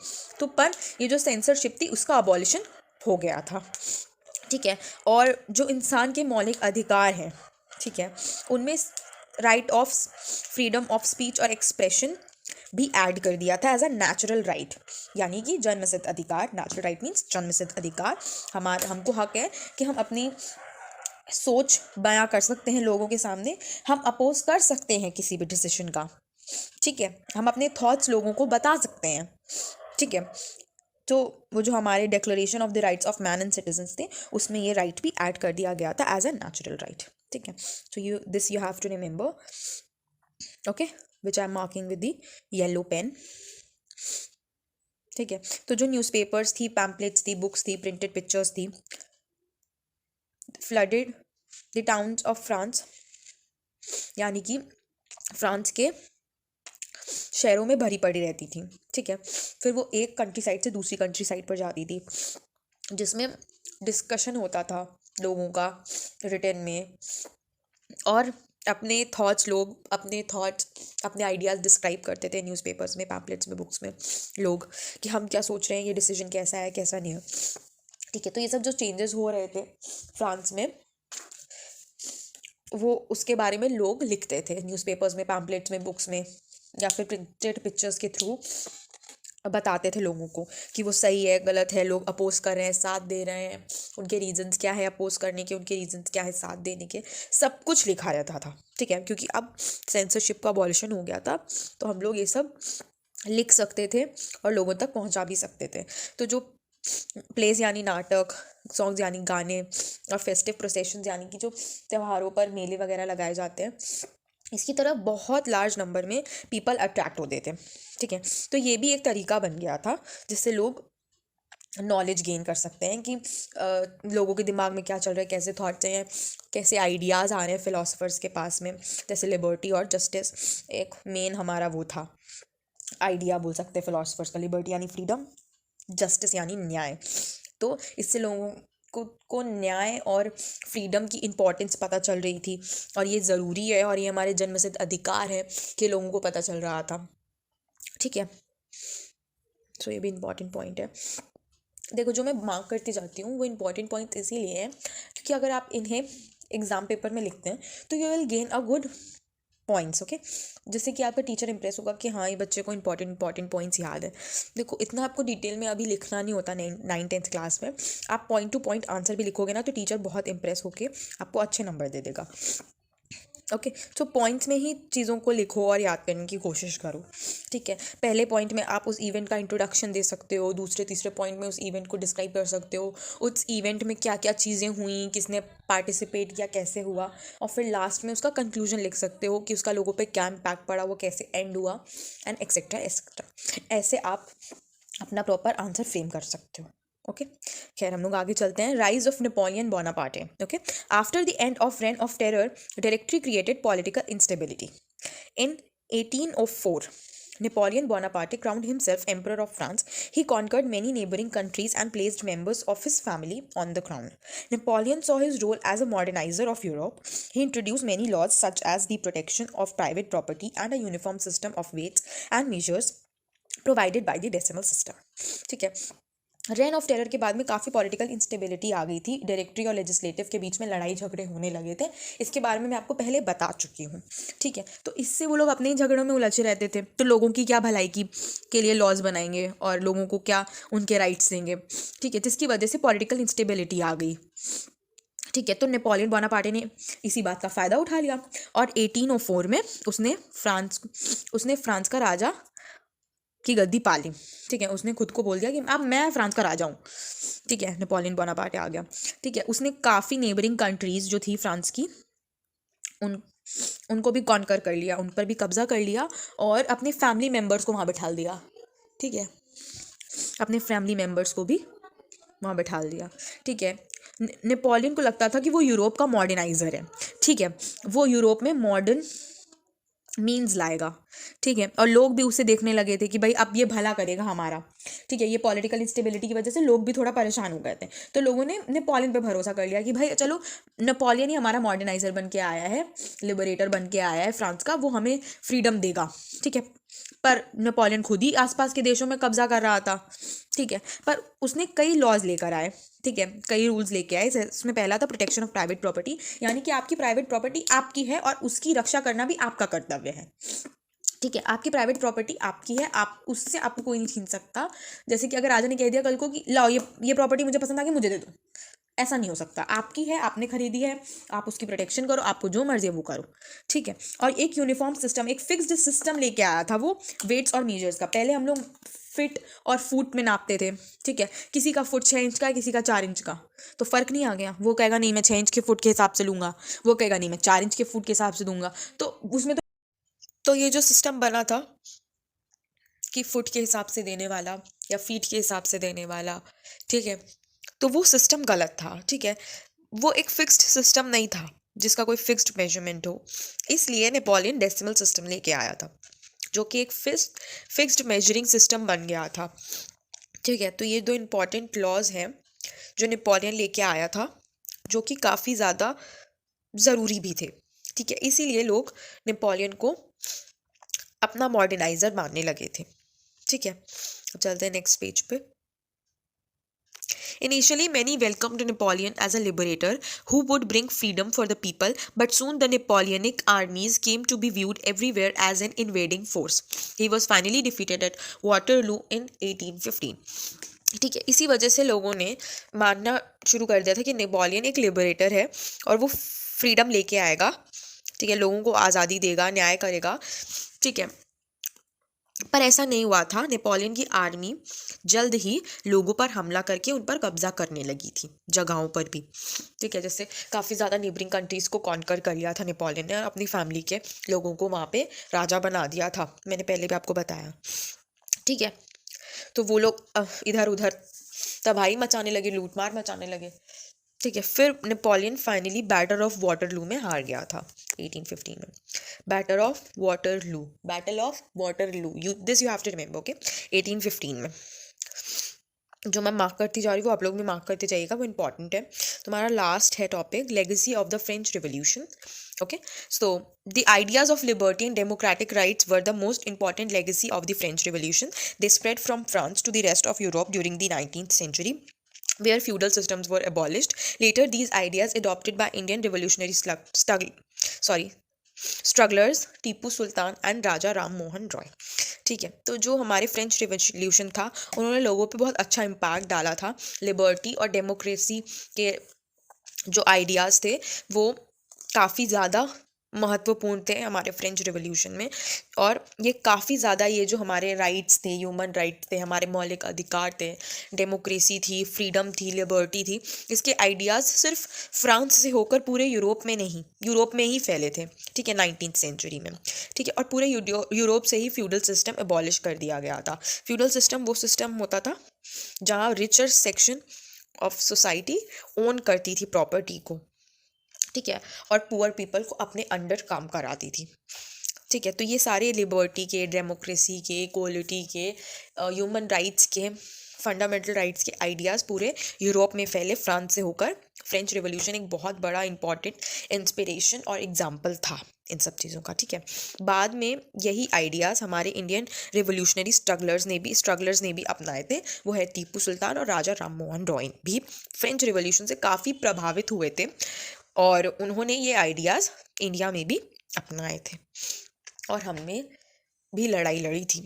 तो पर ये जो सेंसरशिप थी उसका अबॉलिशन हो गया था, ठीक है। और जो इंसान के मौलिक अधिकार हैं, ठीक है, उनमें right of freedom of speech और एक्सप्रेशन भी ऐड कर दिया था एज अ नेचुरल राइट, यानी कि जन्मसिद्ध अधिकार। नेचुरल राइट मीन्स जन्मसिद्ध अधिकार। हमको हक है कि हम अपनी सोच बयां कर सकते हैं लोगों के सामने, हम अपोज कर सकते हैं किसी भी डिसीजन का, ठीक है, हम अपने थॉट्स लोगों को बता सकते हैं, ठीक है। तो वो जो हमारे declaration of the rights of man and citizens थे, उसमें ये राइट भी ऐड कर दिया गया था एज अ नेचुरल राइट, ठीक है। So you have to remember, okay, which I am marking with the yellow pen, ठीक है। तो जो न्यूज़पेपर्स थी, पैम्पलेट्स थी, बुक्स थी, प्रिंटेड पिक्चर्स थी, flooded the towns of France, यानी कि फ्रांस के शहरों में भरी पड़ी रहती थी, ठीक है। फिर वो एक कंट्री साइड से दूसरी कंट्री साइड पर जाती थी, जिसमें डिस्कशन होता था लोगों का रिटन में, और अपने थॉट्स अपने आइडियाज़ डिस्क्राइब करते थे न्यूज़पेपर्स में, पैम्पलेट्स में, बुक्स में लोग, कि हम क्या सोच रहे हैं, ये डिसीजन कैसा है, कैसा नहीं है, ठीक है। तो ये सब जो चेंजेस हो रहे थे फ्रांस में, वो उसके बारे में लोग लिखते थे न्यूज़पेपर्स में, पैम्पलेट्स में, बुक्स में, या फिर प्रिंटेड पिक्चर्स के थ्रू बताते थे लोगों को कि वो सही है, गलत है, लोग अपोज कर रहे हैं, साथ दे रहे हैं, उनके रीजंस क्या है अपोज करने के, उनके रीजंस क्या है साथ देने के, सब कुछ लिखा रहता था, ठीक है। क्योंकि अब सेंसरशिप का अबॉलिशन हो गया था, तो हम लोग ये सब लिख सकते थे और लोगों तक पहुंचा भी सकते थे। तो जो प्लेस यानी नाटक, सॉन्ग्स यानी गाने, और फेस्टिव प्रोसेशंस यानी कि जो त्योहारों पर मेले वगैरह लगाए जाते हैं, इसकी तरफ बहुत लार्ज नंबर में पीपल अट्रैक्ट होते थे, ठीक है। तो ये भी एक तरीका बन गया था जिससे लोग नॉलेज गेन कर सकते हैं कि लोगों के दिमाग में क्या चल रहा है, कैसे थॉट्स हैं, कैसे आइडियाज़ आ रहे हैं फिलोसफर्स के पास में। जैसे लिबर्टी और जस्टिस एक मेन हमारा वो था, आइडिया बोल सकते हैं फिलोसफर्स का। लिबर्टी यानी फ्रीडम, जस्टिस यानी न्याय। तो इससे लोगों को न्याय और फ्रीडम की इम्पोर्टेंस पता चल रही थी, और ये ज़रूरी है, और ये हमारे जन्मसिद्ध अधिकार है कि लोगों को पता चल रहा था, ठीक है। सो ये भी इम्पॉर्टेंट पॉइंट है। देखो, जो मैं मार्क करती जाती हूँ वो इम्पॉर्टेंट पॉइंट इसीलिए है क्योंकि अगर आप इन्हें एग्ज़ाम पेपर में लिखते हैं तो you will gain a good points, okay, जिससे कि आपका टीचर इंप्रेस होगा कि हाँ, ये बच्चे को इंपॉर्टेंट पॉइंट्स याद है। देखो, इतना आपको डिटेल में अभी लिखना नहीं होता 9th-10th क्लास में। आप पॉइंट टू पॉइंट आंसर भी लिखोगे ना, तो टीचर बहुत इंप्रेस होके आपको अच्छे नंबर दे देगा, ओके। तो पॉइंट्स में ही चीज़ों को लिखो और याद करने की कोशिश करो, ठीक है। पहले पॉइंट में आप उस इवेंट का इंट्रोडक्शन दे सकते हो, दूसरे तीसरे पॉइंट में उस इवेंट को डिस्क्राइब कर सकते हो, उस इवेंट में क्या क्या चीज़ें हुई, किसने पार्टिसिपेट किया, कैसे हुआ, और फिर लास्ट में उसका कंक्लूजन लिख सकते हो कि उसका लोगों पे क्या इम्पैक्ट पड़ा, वो कैसे एंड हुआ, एंड एक्सेट्रा एक्सेट्रा। ऐसे आप अपना प्रॉपर आंसर फ्रेम कर सकते हो, ओके। खैर, हम लोग आगे चलते हैं। Rise of Napoleon Bonaparte, okay. After the end of rain of terror directly created political instability in 1804, Napoleon Bonaparte crowned himself Emperor of France. He conquered many neighboring countries and placed members of his family on the crown. Napoleon saw his role as a modernizer of Europe. He introduced many laws such as the protection of private property and a uniform system of weights and measures provided by the decimal system, ठीक है। Rain of terror के बाद में काफ़ी political instability आ गई थी, directory और legislative के बीच में लड़ाई झगड़े होने लगे थे। इसके बारे में मैं आपको पहले बता चुकी हूँ, ठीक है। तो इससे वो लोग अपने ही झगड़ों में उलझे रहते थे, तो लोगों की क्या भलाई की के लिए लॉज बनाएंगे और लोगों को क्या उनके राइट्स देंगे, ठीक है, जिसकी वजह से पॉलिटिकल इंस्टेबिलिटी आ गई, ठीक है। तो नेपोलियन बोनापार्टे ने इसी बात का फ़ायदा उठा लिया और 1804 में उसने फ्रांस का राजा की गद्दी पा ली, ठीक है। उसने खुद को बोल दिया कि अब मैं फ्रांस का राजा हूँ, ठीक है। नेपोलियन बोनापार्टे आ गया, ठीक है। उसने काफ़ी नेबरिंग कंट्रीज़ जो थी फ्रांस की उनको भी कॉन्कर कर लिया, उन पर भी कब्जा कर लिया और अपने फैमिली मेम्बर्स को वहाँ बैठा दिया, ठीक है। अपने फैमिली मेम्बर्स को भी वहाँ बैठा दिया, ठीक है। नेपोलियन को लगता था कि वो यूरोप का मॉडर्नाइज़र है, ठीक है। वो यूरोप में मॉडर्न मीन्स लाएगा, ठीक है। और लोग भी उसे देखने लगे थे कि भाई अब ये भला करेगा हमारा, ठीक है। ये पॉलिटिकल इंस्टेबिलिटी की वजह से लोग भी थोड़ा परेशान हो गए थे, तो लोगों ने नेपोलियन पे भरोसा कर लिया कि भाई चलो नेपोलियन ही हमारा मॉडर्नाइजर बन के आया है, लिबरेटर बन के आया है फ्रांस का, वो हमें फ्रीडम देगा, ठीक है। पर नेपोलियन खुद ही आसपास के देशों में कब्जा कर रहा था, ठीक है। पर उसने कई लॉज लेकर आए, ठीक है, कई रूल्स लेके आए। इसमें पहला था प्रोटेक्शन ऑफ प्राइवेट प्रॉपर्टी, यानी कि आपकी प्राइवेट प्रॉपर्टी आपकी है और उसकी रक्षा करना भी आपका कर्तव्य है, ठीक है। आपकी प्राइवेट प्रॉपर्टी आपकी है, आप उससे आपको कोई नहीं छीन सकता। जैसे कि अगर राजा ने कह दिया कल को कि लाओ ये प्रॉपर्टी मुझे पसंद आ गई, मुझे दे दो, ऐसा नहीं हो सकता। आपकी है, आपने खरीदी है, आप उसकी प्रोटेक्शन करो, आपको जो मर्जी है वो करो, ठीक है। और एक यूनिफॉर्म सिस्टम, एक फिक्स्ड सिस्टम लेके आया था वो वेट्स और मेजर्स का। पहले हम लोग फिट और फुट में नापते थे, ठीक है। किसी का फुट 6 इंच का है, किसी का 4 इंच का, तो फ़र्क नहीं आ गया। वो कहेगा नहीं मैं 6 इंच के फुट के हिसाब से लूँगा, वो कहेगा नहीं मैं 4 इंच के फुट के हिसाब से दूंगा। तो उसमें तो ये जो सिस्टम बना था कि फुट के हिसाब से देने वाला या फीट के हिसाब से देने वाला, ठीक है, तो वो सिस्टम गलत था, ठीक है। वो एक फिक्स्ड सिस्टम नहीं था जिसका कोई फिक्स्ड मेजरमेंट हो, इसलिए नेपोलियन डेसिमल सिस्टम लेके आया था, जो कि एक फिक्स्ड मेजरिंग सिस्टम बन गया था, ठीक है। तो ये दो इम्पॉर्टेंट लॉज हैं जो नेपोलियन लेके आया था, जो कि काफ़ी ज़्यादा ज़रूरी भी थे, ठीक है। इसीलिए लोग नेपोलियन को अपना मॉडर्नाइजर मानने लगे थे, ठीक है। अब चलते हैं नेक्स्ट पेज पे। Initially, many welcomed Napoleon as a liberator who would bring freedom for the people, but soon the Napoleonic armies came to be viewed everywhere as an invading force. He was finally defeated at Waterloo in 1815. ठीक है, इसी वजह से लोगों ने मानना शुरू कर दिया था कि नेपोलियन एक लिबरेटर है और वो फ्रीडम लेके आएगा, ठीक है, लोगों को आज़ादी देगा, न्याय करेगा, ठीक है। पर ऐसा नहीं हुआ था। नेपोलियन की आर्मी जल्द ही लोगों पर हमला करके उन पर कब्जा करने लगी थी, जगहों पर भी, ठीक है। जैसे काफ़ी ज़्यादा नेबरिंग कंट्रीज़ को कॉन्कर कर लिया था नेपोलियन ने और अपनी फैमिली के लोगों को वहाँ पे राजा बना दिया था, मैंने पहले भी आपको बताया, ठीक है। तो वो लोग इधर उधर तबाही मचाने लगे, लूटमार मचाने लगे, ठीक है। फिर Napoleon finally battle of Waterloo में हार गया था 1815 में। Battle of Waterloo, this you have to remember, okay. 1815 में जो मैं मार्क करती जा रही हूँ वो आप लोग भी मार्क करते जाइएगा, वो इंपॉर्टेंट है। तुम्हारा लास्ट है topic legacy of the French revolution, okay, so the ideas of liberty and democratic rights were the most important legacy of the French Revolution. They spread from France to the rest of Europe during the 19th century, where feudal systems were abolished. Later, these ideas adopted by Indian revolutionary strugglers Tipu Sultan and Raja Ram Mohan Roy, ठीक है। तो जो हमारे French revolution था उन्होंने लोगों पे बहुत अच्छा इम्पैक्ट डाला था। लिबर्टी और डेमोक्रेसी के जो आइडियाज़ थे वो काफ़ी ज़्यादा महत्वपूर्ण थे हमारे फ्रेंच रिवॉल्यूशन में, और ये काफ़ी ज़्यादा ये जो हमारे राइट्स थे, ह्यूमन राइट्स थे, हमारे मौलिक अधिकार थे, डेमोक्रेसी थी, फ्रीडम थी, लिबर्टी थी, इसके आइडियाज़ सिर्फ फ्रांस से होकर पूरे यूरोप में ही फैले थे, ठीक है, 19th सेंचुरी में, ठीक है। और पूरे यूरोप से ही फ्यूडल सिस्टम एबॉलिश कर दिया गया था। फ्यूडल सिस्टम वो सिस्टम होता था जहाँ richer section of society own करती थी प्रॉपर्टी को, ठीक है, और पुअर पीपल को अपने अंडर काम कराती थी, ठीक है। तो ये सारे लिबर्टी के, डेमोक्रेसी के, इक्वलिटी के, ह्यूमन राइट्स के, फंडामेंटल राइट्स के आइडियाज़ पूरे यूरोप में फैले फ्रांस से होकर। फ्रेंच रिवॉल्यूशन एक बहुत बड़ा इंपॉर्टेंट इंस्पिरेशन और एग्जाम्पल था इन सब चीज़ों का, ठीक है। बाद में यही आइडियाज़ हमारे इंडियन रिवोल्यूशनरी स्ट्रगलर्स ने भी अपनाए थे। वो है टीपू सुल्तान और राजा राम मोहन रॉय भी फ्रेंच रिवोल्यूशन से काफ़ी प्रभावित हुए थे और उन्होंने ये आइडियाज़ इंडिया में भी अपनाए थे और हमने भी लड़ाई लड़ी थी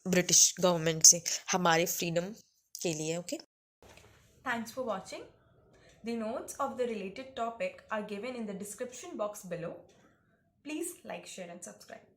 ब्रिटिश गवर्नमेंट से हमारे फ्रीडम के लिए। Okay, Thanks for watching. The notes of the related topic are given in the description box below. Please like, share and subscribe.